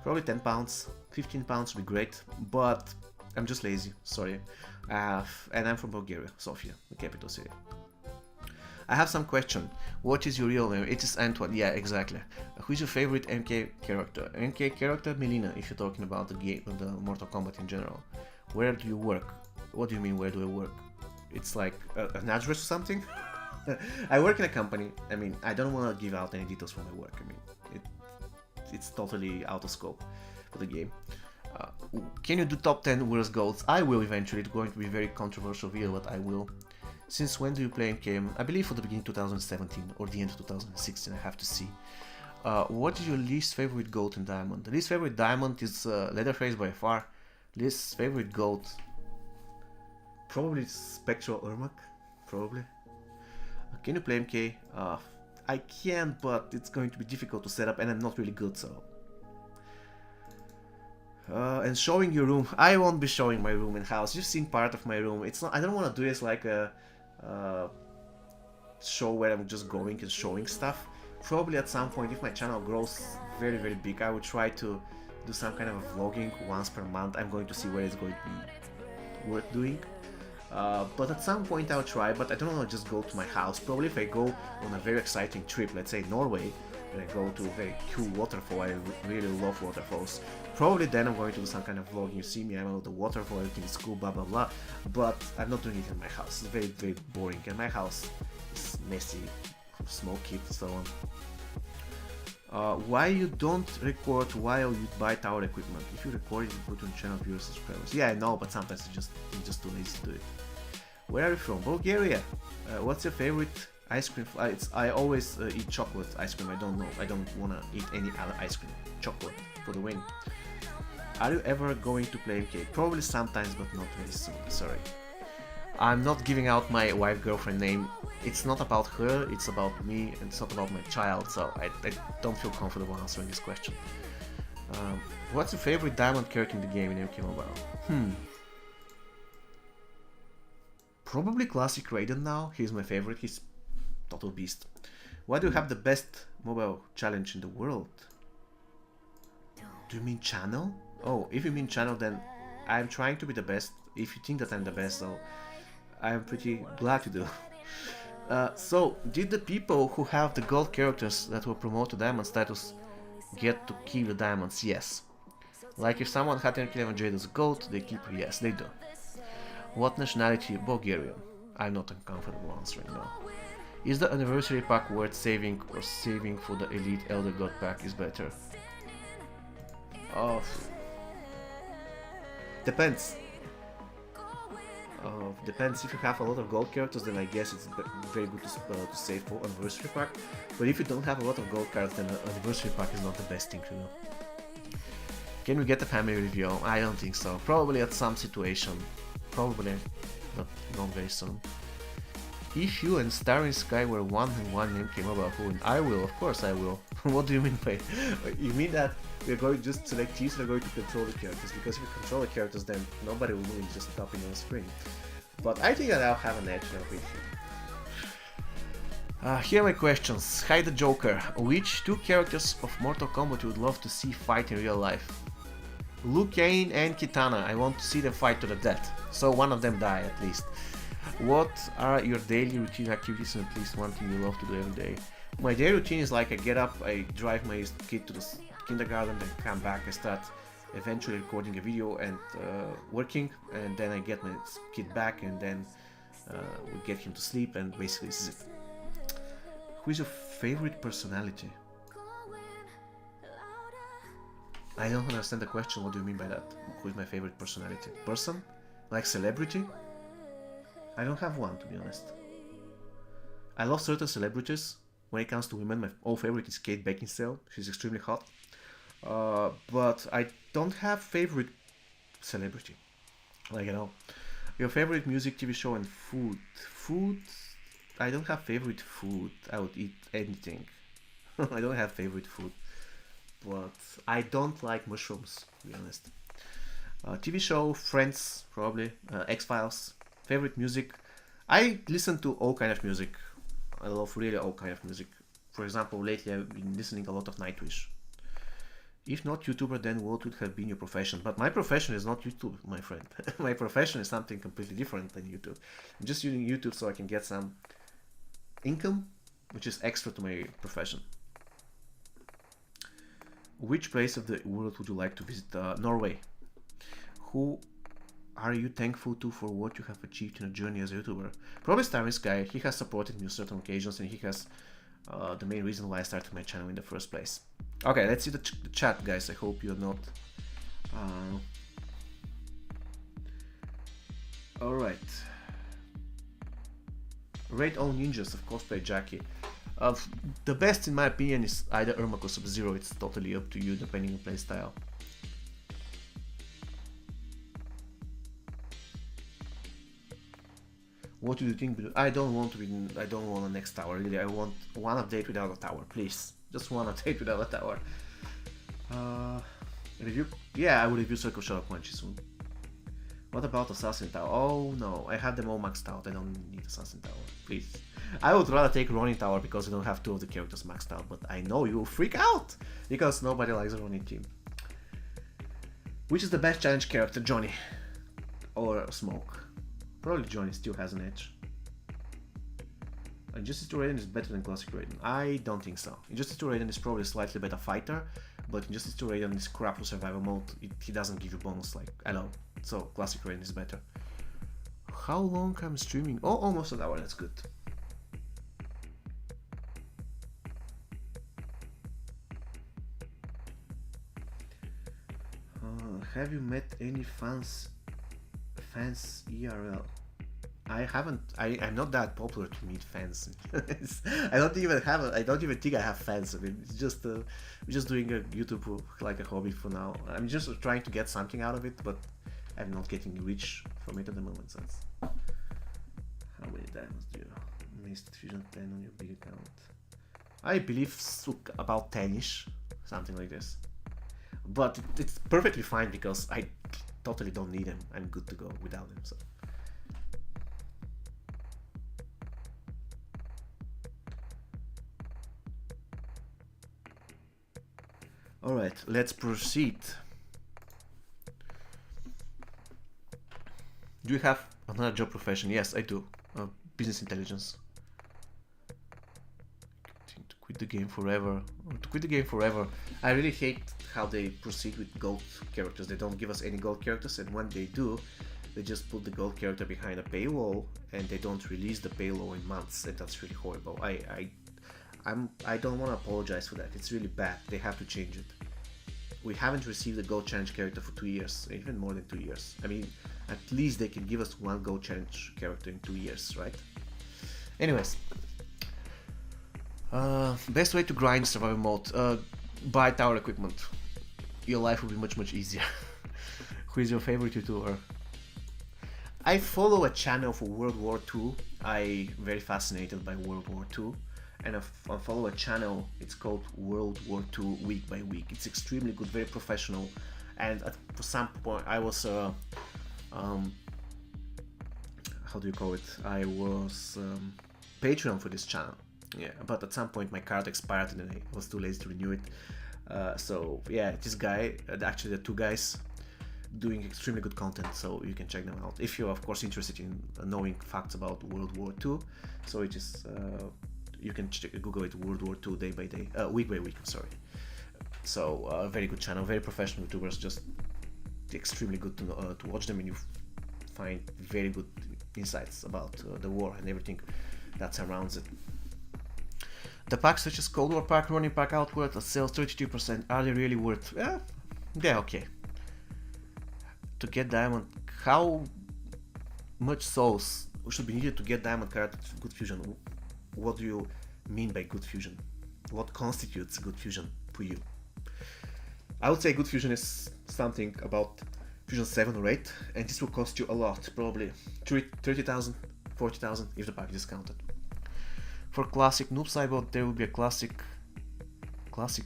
Probably 10 pounds, 15 pounds would be great, but I'm just lazy, sorry. And I'm from Bulgaria, Sofia, the capital city. I have some question. What is your real name? It is Antoine. Yeah, exactly. Who is your favorite MK character? MK character, Melina, if you're talking about the game, the Mortal Kombat in general. Where do you work? What do you mean, where do I work? It's like an address or something? I work in a company. I mean, I don't want to give out any details from my work. I mean, it's totally out of scope for the game. Can you do top 10 worst goats? I will eventually. It's going to be a very controversial video, but I will. Since when do you play MK? I believe for the beginning of 2017 or the end of 2016, I have to see. What is your least favorite goat in Diamond? The least favorite Diamond is Leatherface by far. Least favorite goat, probably Spectral Ermac, probably. Can you play MK? I can, but it's going to be difficult to set up and I'm not really good, so... and showing your room. I won't be showing my room and house. You've seen part of my room. It's not. I don't want to do this like a show where I'm just going and showing stuff. Probably at some point, if my channel grows very, very big, I will try to do some kind of a vlogging once per month. I'm going to see where it's going to be worth doing. But at some point I'll try, but I don't want to just go to my house. Probably if I go on a very exciting trip, let's say Norway, and I go to a very cool waterfall, I really love waterfalls. Probably then I'm going to do some kind of vlog. You see me, I'm on the waterfall, everything is cool, blah blah blah. But I'm not doing it in my house. It's very, very boring, and my house is messy, smoky, so on. Why you don't record while you buy tower equipment? If you record it, you put on channel viewers, subscribers. Yeah, I know, but sometimes I'm just too lazy to do it. Where are you from? Bulgaria. What's your favorite ice cream? I always eat chocolate ice cream. I don't know. I don't want to eat any other ice cream. Chocolate for the win. Are you ever going to play MK? Probably sometimes, but not very soon. Sorry. I'm not giving out my wife girlfriend name. It's not about her, it's about me, and it's not about my child, so I don't feel comfortable answering this question. What's your favorite diamond character in the game in MK Mobile? Probably Classic Raiden now. He's my favorite. He's total beast. Why do you have the best mobile challenge in the world? Do you mean channel? Oh, if you mean channel, then I'm trying to be the best. If you think that I'm the best, so I'm pretty glad to do. So, did the people who have the gold characters that will promote to diamond status get to keep the diamonds? Yes. Like if someone had MK11 Jade as gold, they keep her. Yes, they do. What nationality? Bulgarian. I'm not uncomfortable answering no. Is the anniversary pack worth saving, or saving for the Elite Elder God pack is better? Oh, depends. Depends. If you have a lot of gold characters, then I guess it's very good to save for anniversary pack. But if you don't have a lot of gold cards, then an anniversary pack is not the best thing to do. Can we get a family review? I don't think so. Probably at some situation. Probably, but not very soon. If you and Starry Sky were one and one name came about who, and I will, of course I will. What do you mean by? You mean that we're going to just select keys and we're going to control the characters? Because if you control the characters, then nobody will really just stop in on the screen. But I think that I'll have an edge now with you. Here are my questions. Hi the Joker. Which two characters of Mortal Kombat you would love to see fight in real life? Liu Kang and Kitana. I want to see them fight to the death. So one of them die at least. What are your daily routine activities and at least one thing you love to do every day? My daily routine is like I get up, I drive my kid to the kindergarten, then come back, I start eventually recording a video and working, and then I get my kid back and then we get him to sleep, and basically this is it. Who is your favorite personality? I don't understand the question. What do you mean by that? Who is my favorite personality? Person? Like celebrity? I don't have one, to be honest. I love certain celebrities. When it comes to women, my old favorite is Kate Beckinsale. She's extremely hot. But I don't have favorite celebrity. Like, you know, your favorite music, TV show, and food. Food, I don't have favorite food. I would eat anything. I don't have favorite food. But I don't like mushrooms, to be honest. TV show, Friends, probably. X-Files. Favorite music. I listen to all kind of music. I love really all kind of music. For example, lately I've been listening a lot of Nightwish. If not YouTuber, then what would have been your profession? But my profession is not YouTube, my friend. My profession is something completely different than YouTube. I'm just using YouTube so I can get some income, which is extra to my profession. Which place of the world would you like to visit? Norway. Who are you thankful to for what you have achieved in a journey as a YouTuber? Probably Starry Sky. He has supported me on certain occasions, and he has the main reason why I started my channel in the first place. Okay, let's see the chat, guys. I hope you're not... Alright. Rate all ninjas of cosplay Jackie. The best in my opinion is either Ermac or Sub-Zero. It's totally up to you depending on playstyle. What do you think? I don't want a next tower, really. I want one update without a tower, please. Just one update without a tower. Review? Yeah, I will review Circle Shadow Quanchi soon. What about Assassin Tower? Oh no, I have them all maxed out. I don't need Assassin Tower, please. I would rather take Ronin Tower because I don't have two of the characters maxed out, but I know you will freak out because nobody likes the Ronin team. Which is the best challenge character, Johnny or Smoke? Probably Johnny still has an edge. Injustice 2 Raiden is better than Classic Raiden. I don't think so. Injustice 2 Raiden is probably a slightly better fighter, but Injustice 2 Raiden is crap for survival mode. He doesn't give you bonus like I know. So Classic Raiden is better. How long I'm streaming? Oh, almost an hour. That's good. Have you met any fans IRL? I haven't. I'm not that popular to meet fans. I don't even think I have fans. I mean, it's just we're just doing a YouTube like a hobby for now. I'm just trying to get something out of it, but I'm not getting rich from it at the moment. So how many diamonds do you missed Fusion 10 on your big account? I believe about 10ish, something like this. But it's perfectly fine because I totally don't need them. I'm good to go without them. So. Alright, let's proceed. Do you have another job profession? Yes, I do. Business intelligence. To quit the game forever. To quit the game forever. I really hate how they proceed with gold characters. They don't give us any gold characters, and when they do, they just put the gold character behind a paywall, and they don't release the paywall in months, and that's really horrible. I don't want to apologize for that. It's really bad. They have to change it. We haven't received a gold challenge character for 2 years, even more than 2 years. I mean, At least they can give us one Go Challenge character in 2 years, right? Anyways, best way to grind survival mode: buy tower equipment. Your life will be much easier. Who is your favorite YouTuber? I follow a channel for World War II. I'm very fascinated by World War II, and I follow a channel. It's called World War II Week by Week. It's extremely good, very professional, and for some point I was how do you call it? I was Patreon for this channel. Yeah, but at some point my card expired and I was too lazy to renew it. So yeah, this guy, actually the two guys, doing extremely good content, so you can check them out if you're of course interested in knowing facts about World War II. So it is you can Google it, World War II day by day, week by week, I'm sorry. So very good channel, very professional YouTubers, just extremely good to watch them, and you find very good insights about the war and everything that surrounds it. The packs such as Cold War pack, Running pack, Outward, that sells 32%, are they really worth? Yeah, they're okay. To get diamond, how much souls should be needed to get diamond card good fusion? What do you mean by good fusion? What constitutes good fusion for you? I would say good fusion is something about fusion 7 or 8, and this will cost you a lot, probably 30,000, 40,000 if the pack is discounted. For classic Noob Saibot, there will be a classic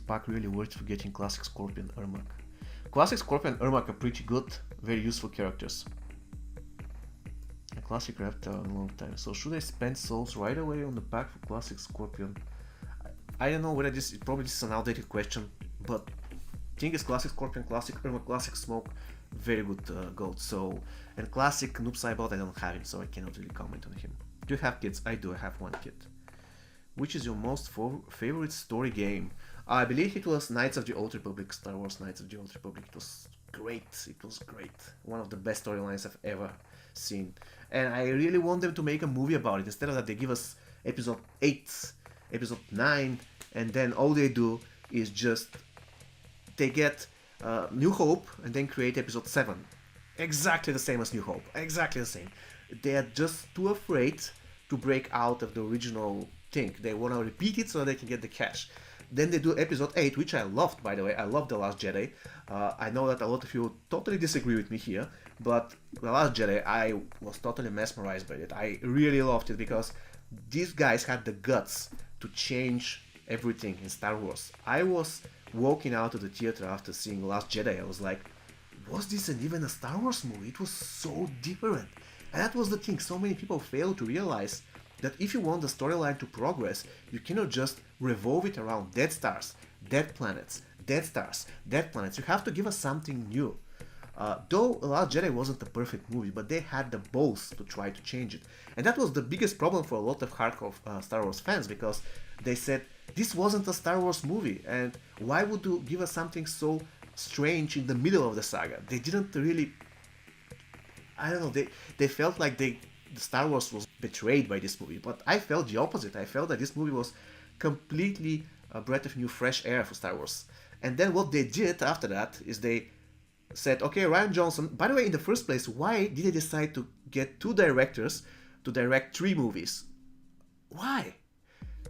pack really worth for getting classic Scorpion Ermac. Classic Scorpion and Ermac are pretty good, very useful characters. A classic Reptile in a long time. So should I spend souls right away on the pack for classic Scorpion? I don't know whether this is an outdated question, but thing is classic Scorpion, classic Ermac, classic Smoke, very good gold. So, and classic Noob Saibot, I don't have him, so I cannot really comment on him. Do you have kids? I do, I have one kid. Which is your most favorite story game? I believe it was Knights of the Old Republic, Star Wars Knights of the Old Republic. It was great, one of the best storylines I've ever seen, and I really want them to make a movie about it. Instead of that, they give us episode 8, episode 9, and then all they do is just they get New Hope and then create episode 7, exactly the same as New Hope, exactly the same. They are just too afraid to break out of the original thing. They want to repeat it so they can get the cash. Then they do episode 8, which I loved, by the way. I loved The Last Jedi. I know that a lot of you totally disagree with me here, but The Last Jedi, I was totally mesmerized by it. I really loved it because these guys had the guts to change everything in Star Wars. I was walking out of the theater after seeing The Last Jedi. I was like, was this even a Star Wars movie? It was so different. And that was the thing. So many people fail to realize that if you want the storyline to progress, you cannot just revolve it around dead stars, dead planets, dead stars, dead planets. You have to give us something new. Though The Last Jedi wasn't a perfect movie, but they had the balls to try to change it. And that was the biggest problem for a lot of hardcore Star Wars fans, because they said, this wasn't a Star Wars movie, and why would you give us something so strange in the middle of the saga? They didn't really, I don't know, they felt like the Star Wars was betrayed by this movie, but I felt the opposite. I felt that this movie was completely a breath of new fresh air for Star Wars. And then what they did after that is they said, okay, Rian Johnson, by the way, in the first place, why did they decide to get 2 directors to direct 3 movies? Why?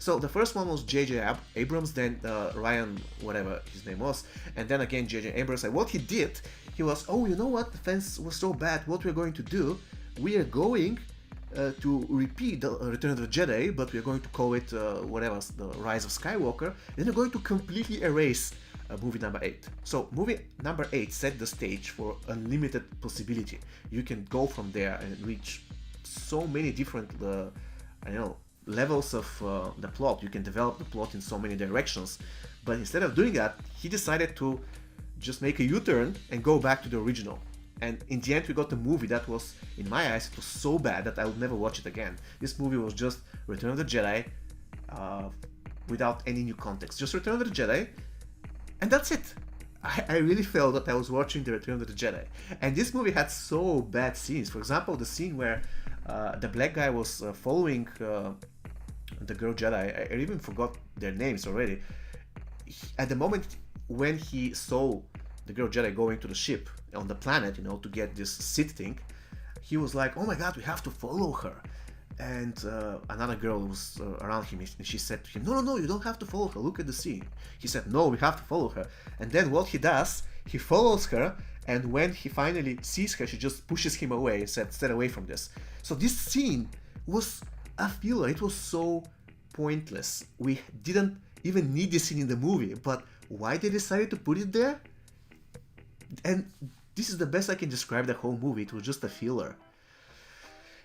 So the first one was J.J. Abrams, then Ryan, whatever his name was, and then again J.J. Abrams. And what he did, he was, oh, you know what, the fans was so bad, what we're going to do, we are going to repeat the Return of the Jedi, but we are going to call it whatever, the Rise of Skywalker. Then we're going to completely erase movie number 8. So movie number 8 set the stage for unlimited possibility. You can go from there and reach so many different, levels of the plot. You can develop the plot in so many directions. But instead of doing that, he decided to just make a U-turn and go back to the original. And in the end, we got a movie that was, in my eyes, it was so bad that I would never watch it again. This movie was just Return of the Jedi without any new context. Just Return of the Jedi, and that's it. I really felt that I was watching the Return of the Jedi. And this movie had so bad scenes. For example, the scene where the black guy was following the girl Jedi. I even forgot their names already. At the moment when he saw the girl Jedi going to the ship on the planet, to get this Sith thing, he was like, "Oh my God, we have to follow her." And another girl was around him, and she said to him, "No, no, no, you don't have to follow her. Look at the sea." He said, "No, we have to follow her." And then what he does, he follows her, and when he finally sees her, she just pushes him away and said, "Stay away from this." So this scene was a filler. It was so pointless. We didn't even need this scene in the movie, but why they decided to put it there? And this is the best I can describe the whole movie. It was just a filler.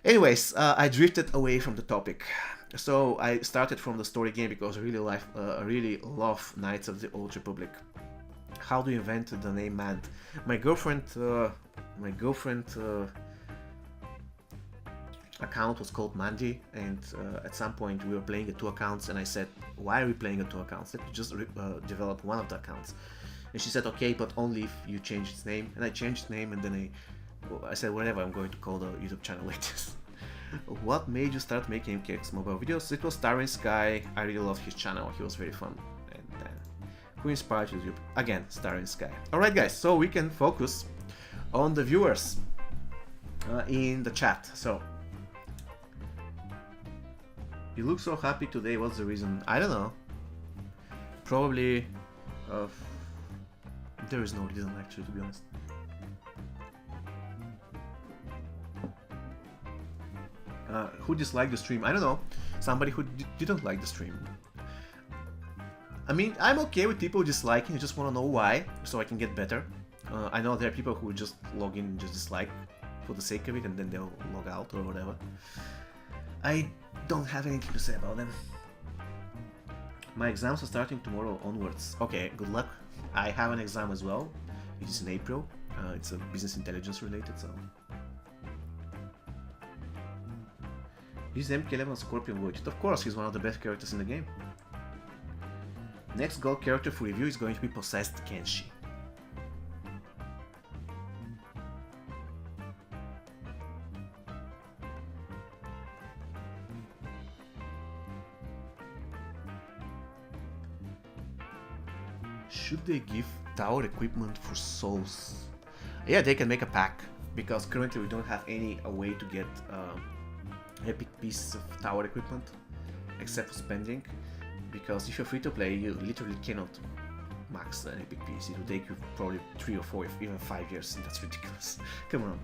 Anyways, I drifted away from the topic. So I started from the story game because I really love Knights of the Old Republic. How do you invent the name Mand? My girlfriend account was called Mandy, and at some point we were playing at two accounts, and I said, "Why are we playing at two accounts? Let's just develop one of the accounts." And she said, "Okay, but only if you change its name." And I changed its name, and then I said, "Whatever, I'm going to call the YouTube channel like this." What made you start making MKX mobile videos? It was Starry Sky. I really loved his channel. He was very fun. And who inspired you? Again, Starry Sky. Alright guys, so we can focus on the viewers in the chat. So, you look so happy today. What's the reason? I don't know. Probably there is no reason actually, to be honest. Who disliked the stream? I don't know. Somebody who didn't like the stream. I mean, I'm okay with people disliking. I just want to know why, so I can get better. I know there are people who just log in and just dislike for the sake of it, and then they'll log out or whatever. I don't have anything to say about them. My exams are starting tomorrow onwards. Okay, good luck. I have an exam as well. It's in April. It's a business intelligence related, so. Is MK11 Scorpion Void? Of course, he's one of the best characters in the game. Next gold character for review is going to be Possessed Kenshi. Should they give tower equipment for souls? Yeah, they can make a pack, because currently we don't have any way to get epic pieces of tower equipment except for spending, because if you're free to play you literally cannot max an epic piece. It will take you probably 3 or 4, even 5 years, and that's ridiculous. Come on.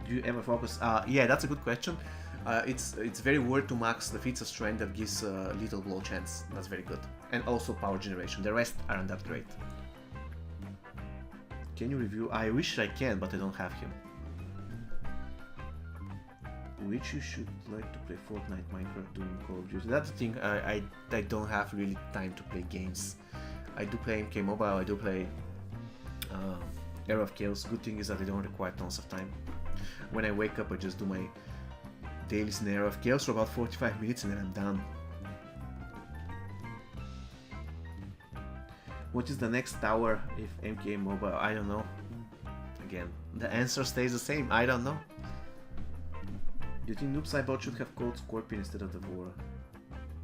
Do you ever focus? Yeah, that's a good question. It's very worth to max the feats of strength that gives little blow chance. That's very good. And also power generation. The rest aren't that great. Can you review? I wish I can, but I don't have him. Which you should like to play Fortnite, Minecraft, doing Call of Duty. That's the thing, I don't have really time to play games. I do play MK Mobile, I do play Era of Chaos. Good thing is that they don't require tons of time. When I wake up I just do my dailies in Era of Chaos for about 45 minutes and then I'm done. What is the next tower if MK Mobile? I don't know. Again, the answer stays the same, I don't know. Do you think Noob Saibot should have called Scorpion instead of Devourer?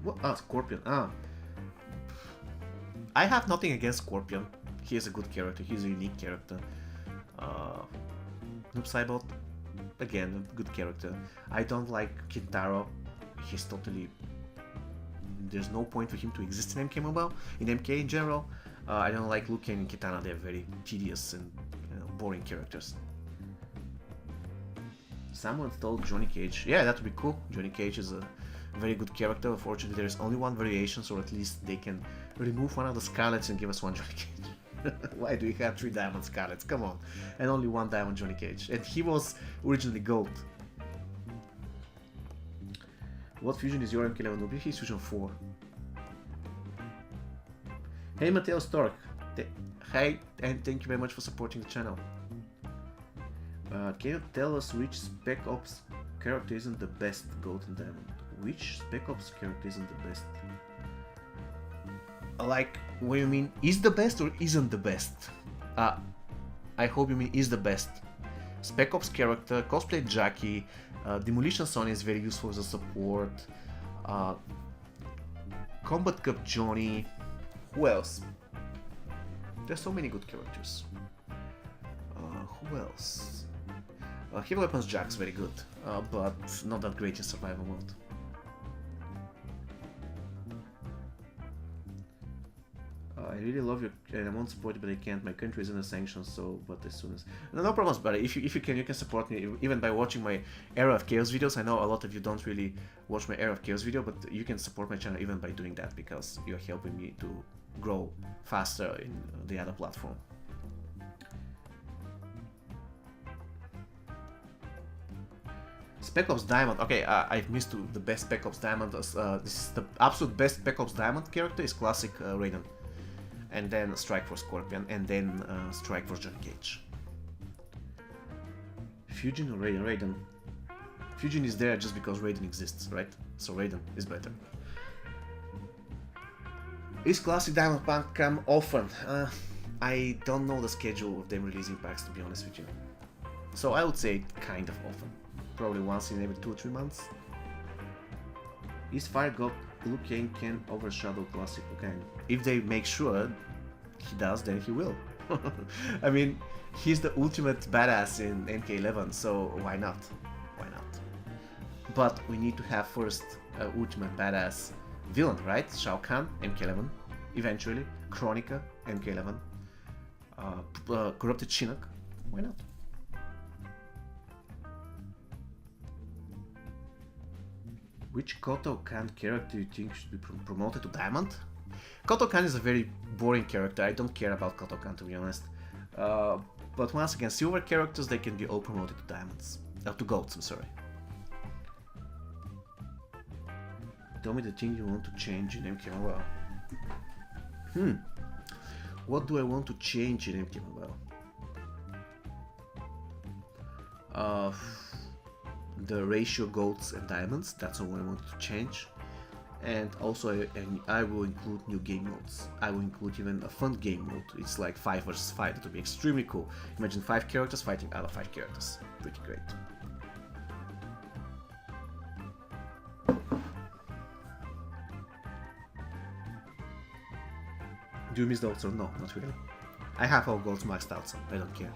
What? Ah, Scorpion. Ah. I have nothing against Scorpion. He is a good character. He's a unique character. Noob Saibot, again, a good character. I don't like Kintaro. He's totally... There's no point for him to exist in MK Mobile. In MK in general. I don't like Liu Kang and Kitana. They're very tedious and boring characters. Someone stole Johnny Cage. Yeah, that would be cool. Johnny Cage is a very good character. Unfortunately, there's only one variation, so at least they can remove one of the Scarlets and give us one Johnny Cage. Why do we have 3 Diamond Scarlets? Come on. And only 1 Diamond Johnny Cage. And he was originally Gold. What fusion is your MK11 noob? He's Fusion 4. Hey Mateo Stork. Hey, and thank you very much for supporting the channel. Can you tell us which Spec Ops character isn't the best Gold and Diamond? Which Spec Ops character isn't the best? Like, what do you mean, is the best or isn't the best? I hope you mean is the best. Spec Ops character, Cosplay Jackie, Demolition Sonny is very useful as a support. Combat Cup Johnny. Who else? There's so many good characters. Who else? Heavy Weapons Jack's very good, but not that great in survival mode. I really love you and I want to support you, but I can't. My country is under sanctions, so but as soon as no problems. But if you can support me even by watching my Era of Chaos videos. I know a lot of you don't really watch my Era of Chaos video, but you can support my channel even by doing that because you're helping me to grow faster in the other platform. Spec Ops Diamond. Okay, I've missed the best Spec Ops Diamond. This is the absolute best Spec Ops Diamond character is classic Raiden. And then Strike Force Scorpion, and then Strike Force Johnny Cage. Fusion or Raiden? Raiden. Fusion is there just because Raiden exists, right? So Raiden is better. Is Classic Diamond Pack come often? I don't know the schedule of them releasing packs, to be honest with you. So I would say kind of often. Probably once in every 2 or 3 months. Is Fire God Liu Kang can overshadow Classic Liu Kang? If they make sure he does, then he will. I mean, he's the ultimate badass in MK11, so why not? Why not? But we need to have first ultimate badass villain, right? Shao Kahn, MK11, eventually. Kronika, MK11. Corrupted Shinnok, why not? Which Kotal Kahn character do you think should be promoted to Diamond? Kotal Kahn is a very boring character. I don't care about Kotal Kahn, to be honest. But once again, silver characters, they can be all promoted to Diamonds. To Golds, I'm sorry. Tell me the thing you want to change in MK Mobile. What do I want to change in MK Mobile? The ratio golds and diamonds, that's all I want to change. And also I will include new game modes. I will include even a fun game mode. It's like 5 versus 5, that would be extremely cool. Imagine 5 characters fighting other 5 characters. Pretty great. Do you miss the ults or no? Not really. I have all golds maxed out, so I don't care.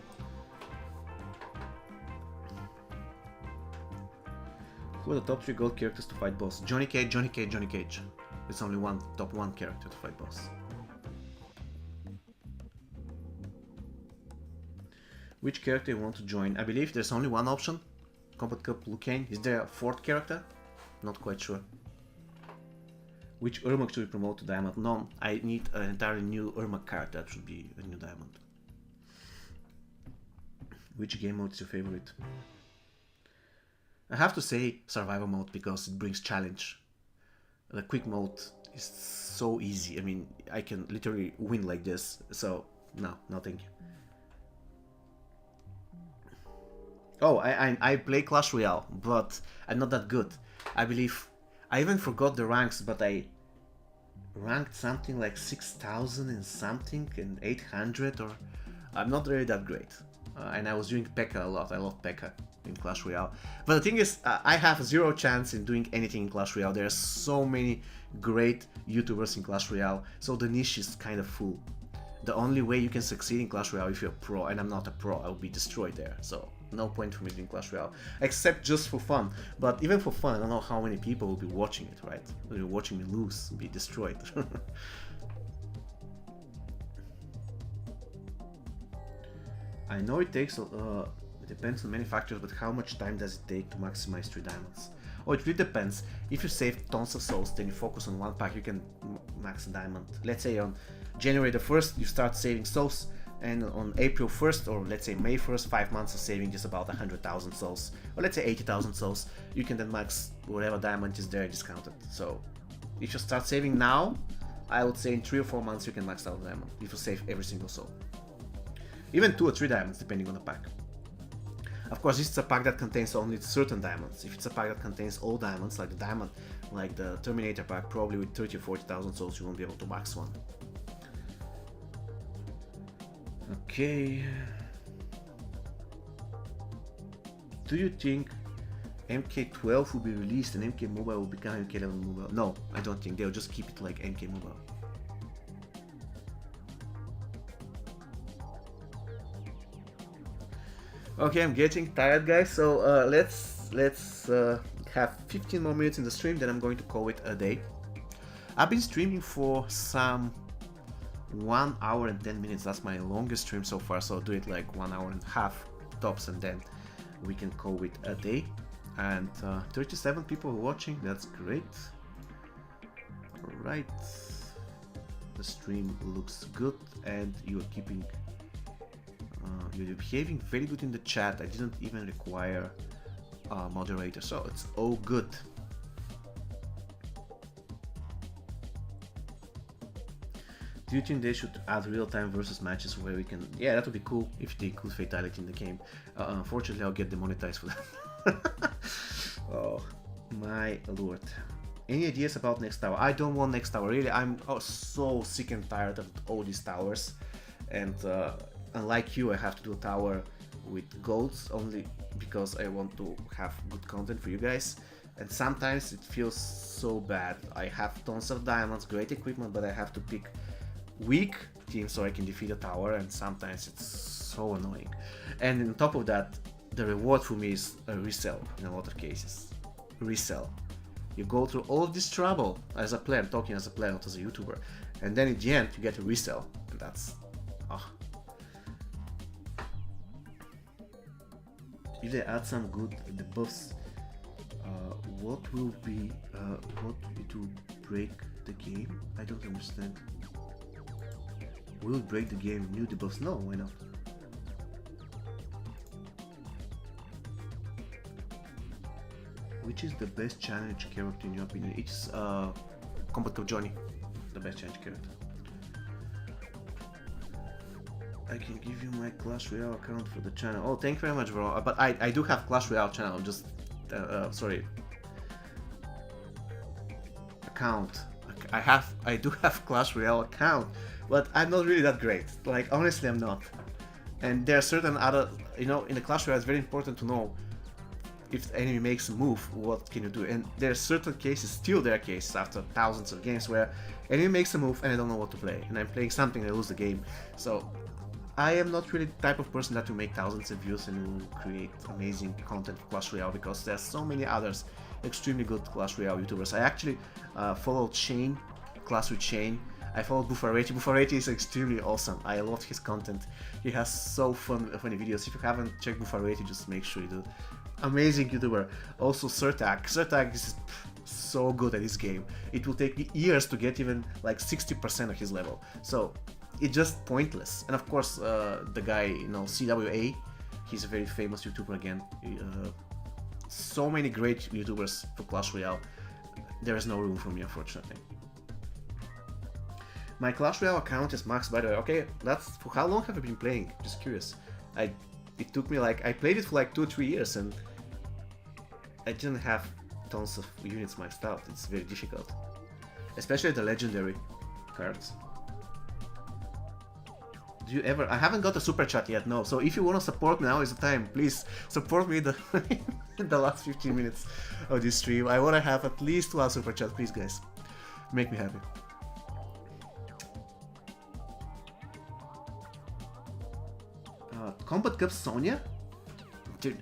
Who are the top 3 gold characters to fight boss? Johnny Cage, Johnny Cage, Johnny Cage. It's only one top 1 character to fight boss. Which character you want to join? I believe there's only one option. Combat Cup Liu Kang. Is there a 4th character? Not quite sure. Which Ermac should we promote to Diamond? No, I need an entirely new Ermac card. That should be a new Diamond. Which game mode is your favorite? I have to say survival mode because it brings challenge. The quick mode is so easy. I mean, I can literally win like this. So no thank you. Oh, I play Clash Royale, but I'm not that good. I believe I even forgot the ranks, but I ranked something like 6,000 and something and 800, or I'm not really that great. And I was doing P.E.K.K.A. a lot. I love P.E.K.K.A. in Clash Royale. But the thing is, I have 0 chance in doing anything in Clash Royale. There are so many great YouTubers in Clash Royale, so the niche is kind of full. The only way you can succeed in Clash Royale if you're a pro, and I'm not a pro, I'll be destroyed there. So no point for me doing Clash Royale, except just for fun. But even for fun, I don't know how many people will be watching it, right? They'll be watching me lose, be destroyed. I know it takes, it depends on many factors, but how much time does it take to maximize 3 diamonds? Oh, it really depends. If you save tons of souls, then you focus on one pack, you can max a diamond. Let's say on January the 1st, you start saving souls, and on April 1st, or let's say May 1st, 5 months of saving just about 100,000 souls, or let's say 80,000 souls, you can then max whatever diamond is there discounted. So if you start saving now, I would say in 3 or 4 months you can max out the diamond, if you save every single soul. Even 2 or 3 diamonds, depending on the pack. Of course, this is a pack that contains only certain diamonds. If it's a pack that contains all diamonds, like the diamond, like the Terminator pack, probably with 30 or 40,000 souls, you won't be able to max one. Okay. Do you think MK12 will be released and MK Mobile will become MK11 Mobile? No, I don't think. They'll just keep it like MK Mobile. Okay, I'm getting tired, guys. So let's have 15 more minutes in the stream. Then I'm going to call it a day. I've been streaming for some 1 hour and 10 minutes. That's my longest stream so far. So I'll do it like 1 hour and a half tops, and then we can call it a day. And 37 people watching. That's great. All right. The stream looks good, and you're keeping. You're behaving very good in the chat. I didn't even require a moderator, so it's all good. Do you think they should add real-time versus matches where we can... Yeah, that would be cool if they include fatality in the game. Unfortunately, I'll get demonetized for that. Oh, my lord. Any ideas about next tower? I don't want next tower, really. I'm so sick and tired of all these towers. And unlike you, I have to do a tower with golds only because I want to have good content for you guys. And sometimes it feels so bad. I have tons of diamonds, great equipment, but I have to pick weak teams so I can defeat a tower, and sometimes it's so annoying. And on top of that, the reward for me is a resell in a lot of cases. Resell. You go through all of this trouble as a player, talking as a player, not as a YouTuber, and then in the end you get a resell, and that's... If they add some good debuffs, what will it will break the game? I don't understand. Will it break the game? New debuffs? No, why not? Which is the best challenge character in your opinion? It's Combat Cup Johnny, the best challenge character. I can give you my Clash Royale account for the channel. Oh, thank you very much, bro. But I do have Clash Royale channel. Just sorry. Account. I do have Clash Royale account, but I'm not really that great. Like honestly, I'm not. And there are certain other, in the Clash Royale, it's very important to know if the enemy makes a move, what can you do? And there are certain cases, still there are cases after thousands of games where enemy makes a move and I don't know what to play, and I'm playing something and I lose the game. So I am not really the type of person that will make thousands of views and will create amazing content for Clash Royale, because there's so many others extremely good Clash Royale YouTubers. I actually followed Shane, Clash with Shane. I followed Buffaretti. Buffaretti is extremely awesome. I love his content. He has so funny videos. If you haven't checked Buffaretti, just make sure you do. Amazing YouTuber. Also Surtak. Surtak is so good at this game. It will take me years to get even like 60% of his level. So it's just pointless. And of course, the guy, CWA, he's a very famous YouTuber again. So many great YouTubers for Clash Royale. There is no room for me, unfortunately. My Clash Royale account is maxed, by the way. Okay, that's for how long have I been playing? Just curious. It took me I played it for like 2 or 3 years, and I didn't have tons of units maxed out. It's very difficult, especially the legendary cards. Do you ever? I haven't got a super chat yet, no. So if you want to support me, now is the time. Please support me in the last 15 minutes of this stream. I want to have at least 1 super chat, please, guys. Make me happy. Combat Cup Sonya?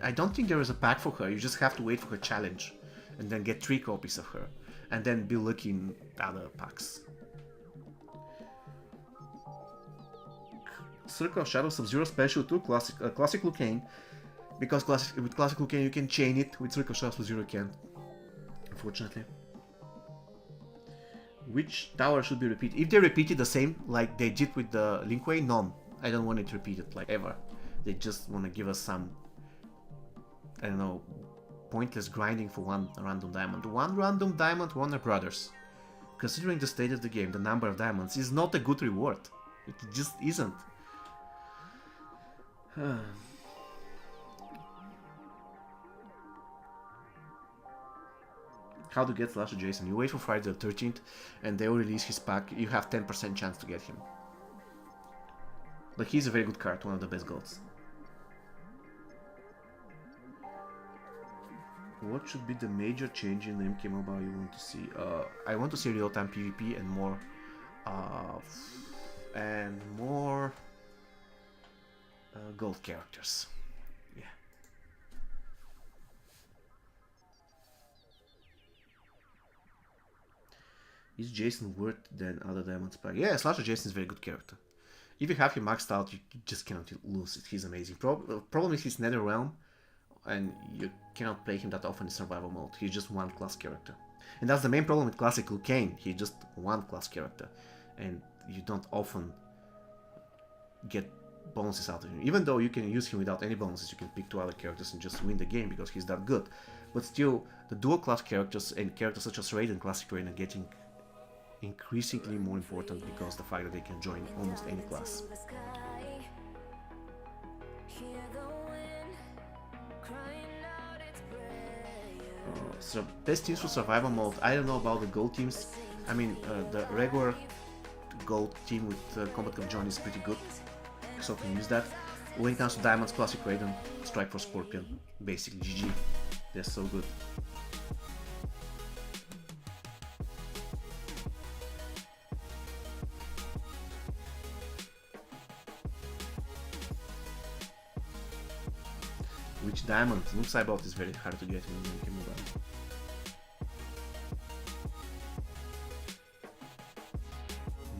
I don't think there is a pack for her. You just have to wait for her challenge and then get 3 copies of her and then be lucky in other packs. Circle of Shadow Sub-Zero Special 2 Classic Lucane, because with Classic Lucane you can chain it, with Circle of Shadow Sub-Zero you can't, unfortunately. Which tower should be repeated? If they repeat it the same like they did with the Linkway, none. I don't want it repeated, like ever. They just want to give us some, I don't know, pointless grinding for 1 random diamond. 1 random diamond, Warner Brothers. Considering the state of the game, the number of diamonds is not a good reward. It just isn't. How to get Slash Jason? You wait for Friday the 13th and they will release his pack. You have 10% chance to get him. But he's a very good card, one of the best gods. What should be the major change in the MK Mobile you want to see? I want to see real-time PvP and more gold characters. Yeah. Is Jason worse than other Diamond Spike? Yeah, Slasher Jason is a very good character. If you have him maxed out, you just cannot lose it. He's amazing. Problem is his Nether Realm, and you cannot play him that often in survival mode. He's just one class character. And that's the main problem with classic Liu Kang. He's just one class character. And you don't often get bonuses out of him. Even though you can use him without any bonuses, you can pick 2 other characters and just win the game because he's that good. But still, the dual class characters and characters such as Raiden, Classic Raiden, are getting increasingly more important because the fact that they can join almost any class. So best teams for survival mode, I don't know about the gold teams. I mean, the regular gold team with Combat Cup John is pretty good, so can use that. When it comes to Diamonds, Classic Raiden, Strike for Scorpion, basically GG. They're so good. Which diamond? Noob Saibot is very hard to get in MK Mobile.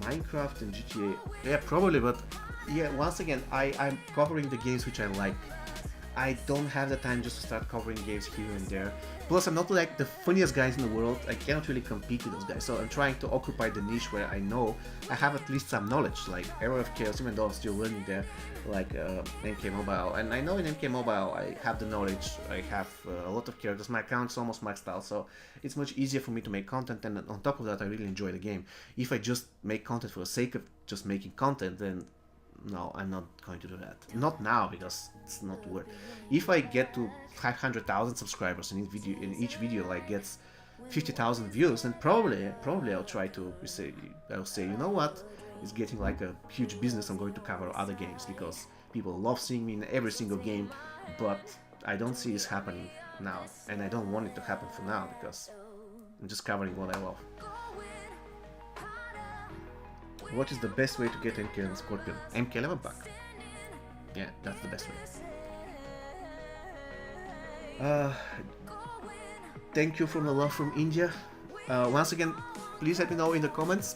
Minecraft and GTA. Yeah, probably, but yeah, once again, I'm covering the games which I like. I don't have the time just to start covering games here and there. Plus, I'm not like the funniest guys in the world. I cannot really compete with those guys. So I'm trying to occupy the niche where I know I have at least some knowledge, like Era of Chaos, even though I'm still learning there, like MK Mobile. And I know in MK Mobile I have the knowledge, I have a lot of characters, my account's almost maxed out, so it's much easier for me to make content, and on top of that I really enjoy the game. If I just make content for the sake of just making content, then no, I'm not going to do that. Not now, because it's not worth. If I get to 500,000 subscribers and each video like gets 50,000 views, then probably I'll try to say, you know what, it's getting like a huge business. I'm going to cover other games because people love seeing me in every single game, but I don't see this happening now, and I don't want it to happen for now because I'm just covering what I love. What is the best way to get MK and Scorpion? MK11 pack. Yeah, that's the best way. Thank you for the love from India. Once again, please let me know in the comments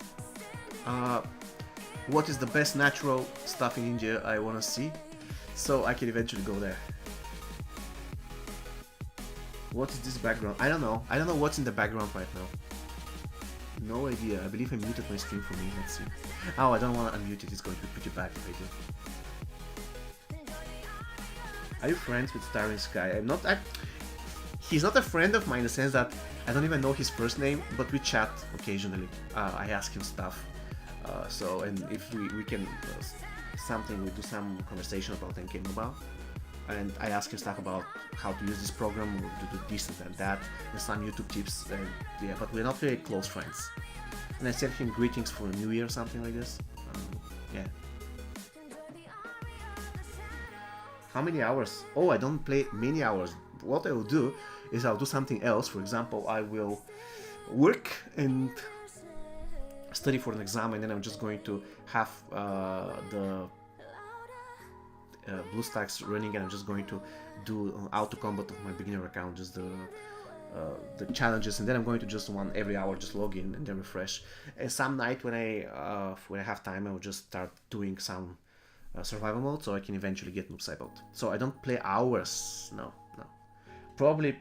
what is the best natural stuff in India I want to see, so I can eventually go there. What is this background? I don't know. I don't know what's in the background right now. No idea. I believe I muted my stream for me. Let's see. Oh, I don't want to unmute it. It's going to be pretty bad if I do. Are you friends with Starry Sky? I'm not. He's not a friend of mine in the sense that I don't even know his first name, but we chat occasionally. I ask him stuff. And if we can we do some conversation about MK Mobile. And I ask him stuff about how to use this program, or to do this and that, and some YouTube tips, and yeah, but we're not very close friends. And I sent him greetings for New Year or something like this. Yeah. How many hours? Oh, I don't play many hours. What I will do is I'll do something else. For example, I will work and study for an exam, and then I'm just going to have the BlueStacks running, and I'm just going to do auto combat of my beginner account, just the challenges, and then I'm going to just every hour just log in and then refresh. And some night when I have time, I will just start doing some survival mode, so I can eventually get Noob Saibot. So I don't play hours. No, probably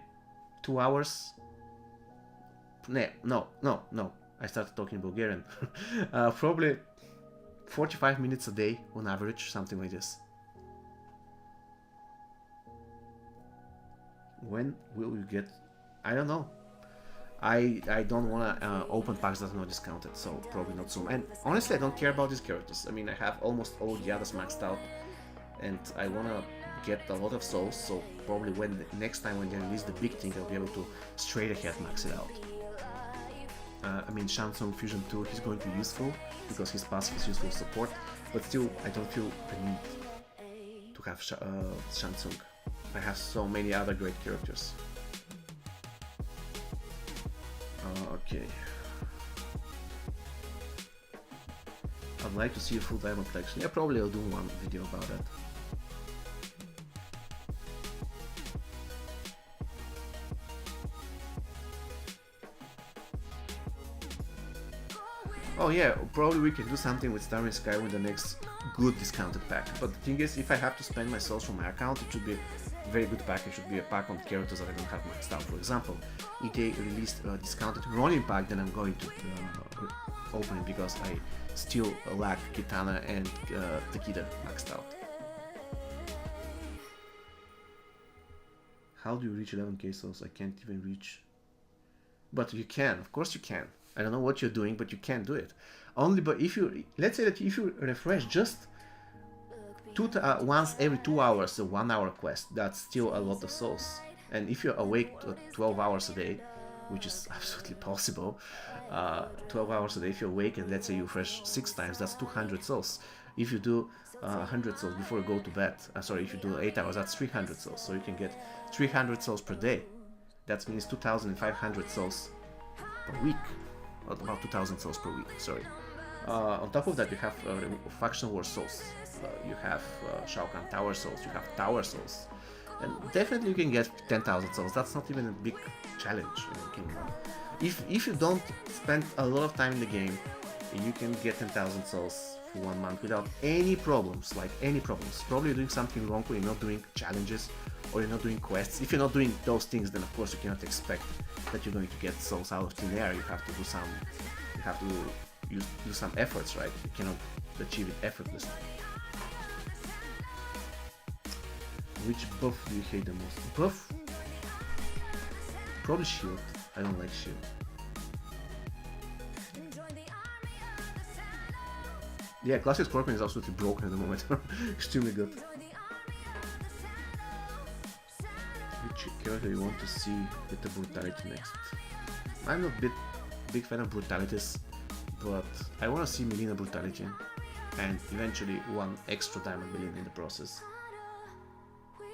2 hours. No. I started talking Bulgarian. Probably 45 minutes a day on average, something like this. When will you get? I don't know. I don't want to open packs that are not discounted, so probably not soon. And honestly, I don't care about these characters. I mean, I have almost all the others maxed out, and I want to get a lot of souls, so probably next time when they release the big thing, I'll be able to straight ahead max it out. I mean, Shang Tsung Fusion 2, he's going to be useful, because his passive is useful support, but still, I don't feel the need to have Shang Tsung. I have so many other great characters. Okay. I'd like to see a full diamond collection. Yeah, probably I'll do one video about that. Oh yeah, probably we can do something with Starry Sky with the next good discounted pack. But the thing is, if I have to spend my souls from my account, it should be a very good pack. It should be a pack on characters that I don't have maxed out. For example, if they released a discounted Ronin pack, then I'm going to open it because I still lack Kitana and Takeda maxed out. How do you reach 11k souls? I can't even reach. But you can, of course you can. I don't know what you're doing, but you can do it. Only, but if you, let's say that if you refresh just once every 2 hours, a 1 hour quest, that's still a lot of souls. And if you're awake 12 hours a day, which is absolutely possible, 12 hours a day, if you're awake and let's say you refresh 6 times, that's 200 souls. If you do 100 souls before you go to bed, sorry, if you do 8 hours, that's 300 souls. So you can get 300 souls per day. That means 2,500 souls per week. About 2,000 souls per week, sorry. On top of that, you have Faction War souls. You have Shao Kahn Tower souls. You have Tower souls. And definitely you can get 10,000 souls. That's not even a big challenge. If you don't spend a lot of time in the game, you can get 10,000 souls for 1 month without any problems, like any problems. Probably you're doing something wrong when you're not doing challenges or you're not doing quests. If you're not doing those things, then of course you cannot expect that you're going to get souls out of thin air. You have to do some, do some efforts, right? You cannot achieve it effortlessly. Which buff do you hate the most? Buff? Probably shield. I don't like shield. Yeah, Classic Scorpion is absolutely broken at the moment. Extremely good. Which character you want to see with the brutality next? I'm not a big fan of brutalities, but I want to see Mileena brutality and eventually 1 extra diamond Mileena in the process.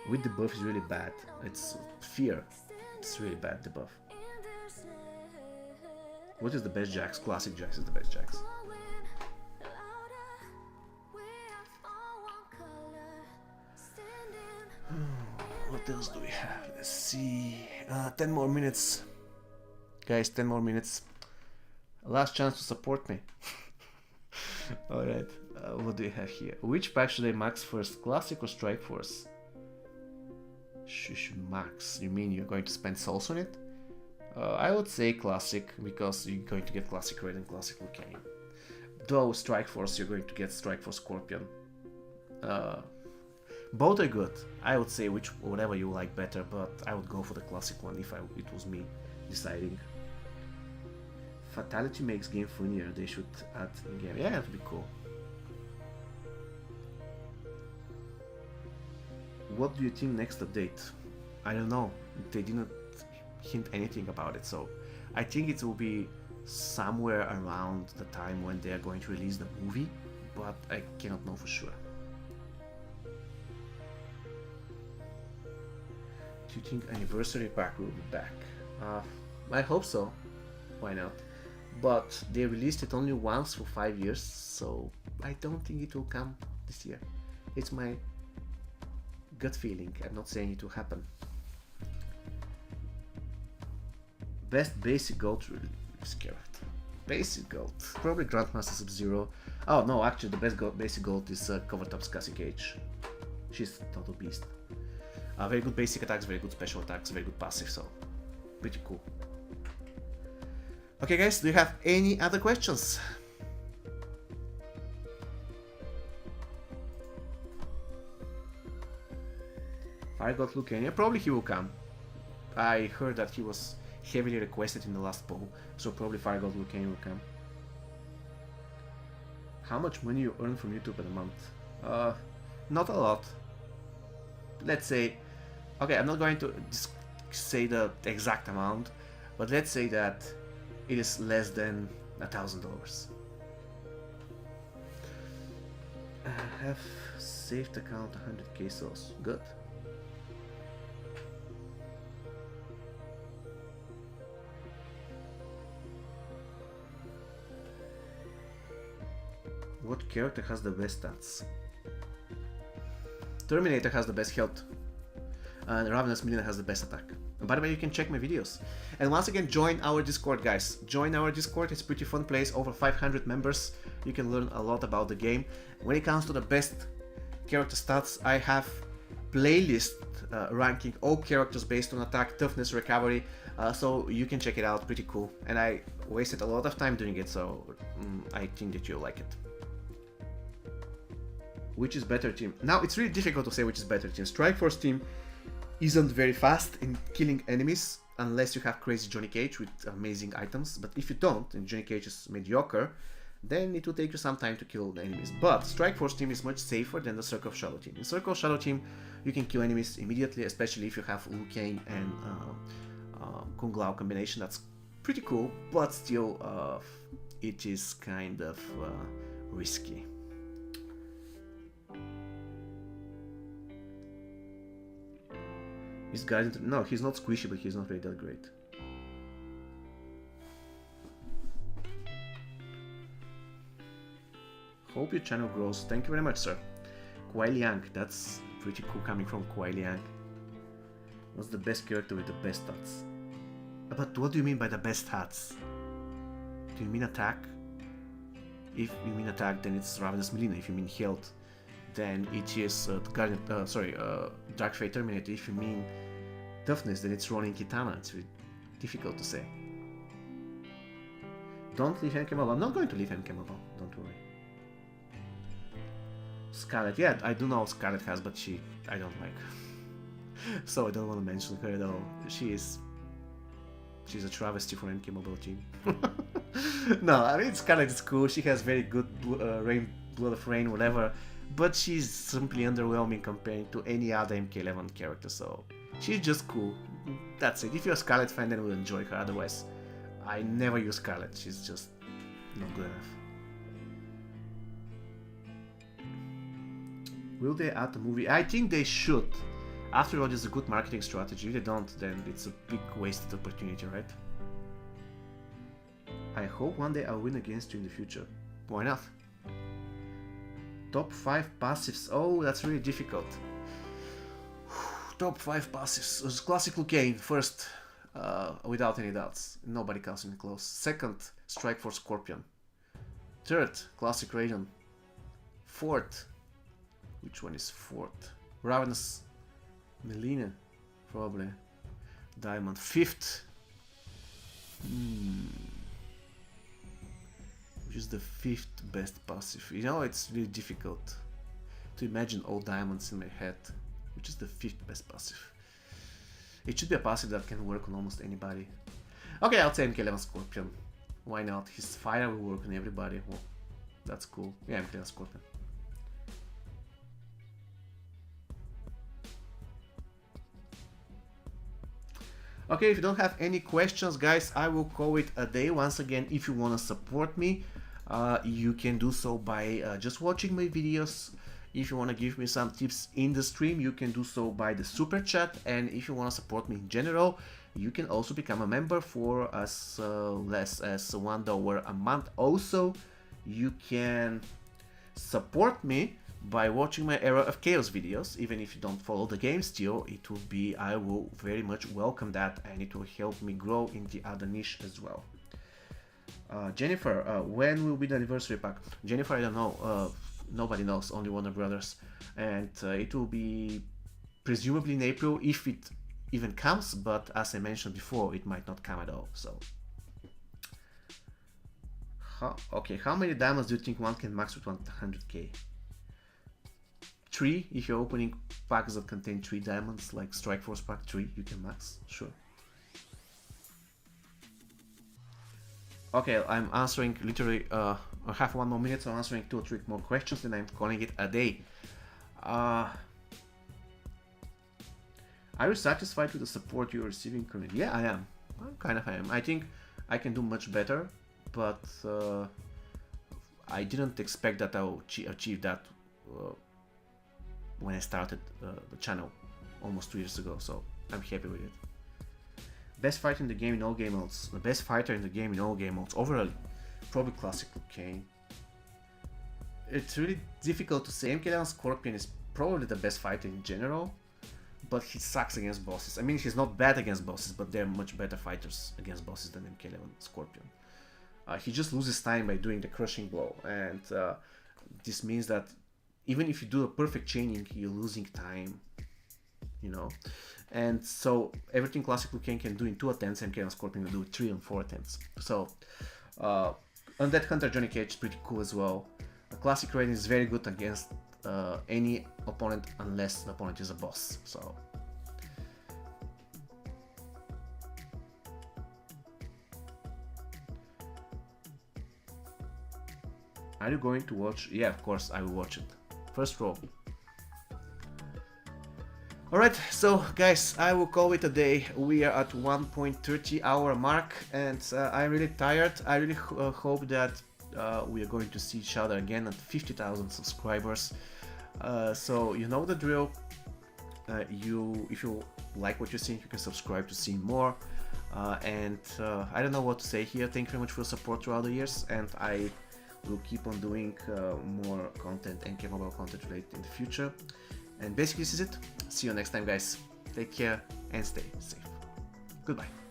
With the buff is really bad. It's fear. It's really bad, the buff. What is the best Jax? Classic Jax is the best Jax. What else do we have? Let's see. 10 more minutes. Guys, 10 more minutes. Last chance to support me. Alright, what do we have here? Which pack should I max first? Classic or Strike Force? Max. You mean you're going to spend souls on it? I would say Classic, because you're going to get Classic Red and Classic Lucania. Though Strike Force, you're going to get Strike Force Scorpion. Both are good. I would say whatever you like better, but I would go for the classic one if it was me deciding. Fatality makes game funnier. They should add in game. Yeah, that'd be cool. What do you think next update? I don't know. They didn't hint anything about it, so I think it will be somewhere around the time when they are going to release the movie, but I cannot know for sure. Do you think Anniversary Pack will be back? I hope so. Why not? But they released it only once for 5 years, so I don't think it will come this year. It's my gut feeling. I'm not saying it will happen. Best basic gold release character. Basic gold. Probably Grandmaster Sub-Zero. Oh no, actually the best basic gold is Covertop's Cassie Cage. She's total beast. Very good basic attacks, very good special attacks, very good passive, so pretty cool. Okay guys, do you have any other questions? Fire God Lucania, probably he will come. I heard that he was heavily requested in the last poll, so probably Fire God Lucania will come. How much money you earn from YouTube in a month? Not a lot. Let's say, okay, I'm not going to say the exact amount, but let's say that it is less than $1,000. I have saved account 100k souls. Good. What character has the best stats? Terminator has the best health, and Ravenous Mileena has the best attack. And by the way, you can check my videos. And once again, join our Discord, guys. Join our Discord. It's a pretty fun place. Over 500 members. You can learn a lot about the game. When it comes to the best character stats, I have playlist ranking all characters based on attack, toughness, recovery. So you can check it out. Pretty cool. And I wasted a lot of time doing it, so I think that you'll like it. Which is better team? Now, it's really difficult to say which is better team. Strikeforce team isn't very fast in killing enemies unless you have crazy Johnny Cage with amazing items. But if you don't, and Johnny Cage is mediocre, then it will take you some time to kill the enemies. But Strikeforce team is much safer than the Circle of Shadow team. In Circle of Shadow team, you can kill enemies immediately, especially if you have Liu Kang and Kung Lao combination. That's pretty cool, but still it is kind of risky. Is Guardian... No, he's not squishy, but he's not really that great. Hope your channel grows. Thank you very much, sir. Kuai Liang, that's pretty cool coming from Kuai Liang. What's the best character with the best stats? But what do you mean by the best stats? Do you mean attack? If you mean attack, then it's Ravenous Melina. If you mean health, then it is Dark Fate Terminator. If you mean toughness, then it's Ronin Kitana. It's really difficult to say. Don't leave MK Mobile. I'm not going to leave MK Mobile. Don't worry. Scarlet, yeah, I do know what Scarlet has, but I don't like her. So I don't want to mention her at all. She's a travesty for MK Mobile team. No, I mean Scarlet is cool. She has very good Blood of Rain, whatever. But she's simply underwhelming compared to any other MK11 character, so she's just cool. That's it. If you're a Scarlet fan, then we'll enjoy her. Otherwise, I never use Scarlet. She's just not good enough. Will they add the movie? I think they should. After all, it's a good marketing strategy. If they don't, then it's a big wasted opportunity, right? I hope one day I'll win against you in the future. Why not? Top 5 passives. Oh, that's really difficult. Top 5 passives. Classic Liu Kang first, without any doubts. Nobody comes in close. Second, Strikeforce Scorpion. Third, Classic Raiden. Fourth, which one is fourth? Ravenous Melina, probably. Diamond. Fifth. Which is the 5th best passive? You know, it's really difficult to imagine all diamonds in my head. Which is the 5th best passive? It should be a passive that can work on almost anybody. Okay, I'll say MK11 Scorpion. Why not? His fire will work on everybody. Well, that's cool. Yeah, MK11 Scorpion. Okay, if you don't have any questions, guys, I will call it a day. Once again, if you want to support me, you can do so by just watching my videos. If you want to give me some tips in the stream, you can do so by the super chat. And if you want to support me in general, you can also become a member for as less as $1 a month. Also, you can support me by watching my Era of Chaos videos. Even if you don't follow the game still, it will be, I will very much welcome that, and it will help me grow in the other niche as well. Jennifer, when will be the anniversary pack? Jennifer, I don't know. Nobody knows, only Warner Brothers. And it will be presumably in April if it even comes, but as I mentioned before, it might not come at all. So, okay, how many diamonds do you think one can max with 100k? 3, if you're opening packs that contain 3 diamonds, like Strikeforce pack 3, you can max, sure. Okay, I'm answering literally, I have 1 more minute, so I'm answering 2 or 3 more questions, and I'm calling it a day. Are you satisfied with the support you're receiving currently? Yeah, I am. I am. I think I can do much better, but I didn't expect that I'll achieve that when I started the channel almost 2 years ago, so I'm happy with it. Best fighter in the game in all game modes. The best fighter in the game in all game modes. Overall, probably Classic Liu Kang. It's really difficult to say. MK11 Scorpion is probably the best fighter in general, but he sucks against bosses. I mean, he's not bad against bosses, but they're much better fighters against bosses than MK11 Scorpion. He just loses time by doing the crushing blow, and this means that even if you do a perfect chaining, you're losing time, you know. And so everything classic Liu Kang can do in 2 attempts, MK11 Scorpion can do 3 and 4 attempts. So Undead Hunter Johnny Cage is pretty cool as well. Classic Raiden is very good against any opponent unless the opponent is a boss. So are you going to watch? Yeah, of course I will watch it. First row. Alright, so guys, I will call it a day. We are at 1.30 hour mark, and I'm really tired. I really hope that we are going to see each other again at 50,000 subscribers. So you know the drill. If you like what you see, you can subscribe to see more. And I don't know what to say here. Thank you very much for your support throughout the years, and I will keep on doing more content and mobile content related in the future. And basically this is it. See you next time, guys. Take care and stay safe. Goodbye.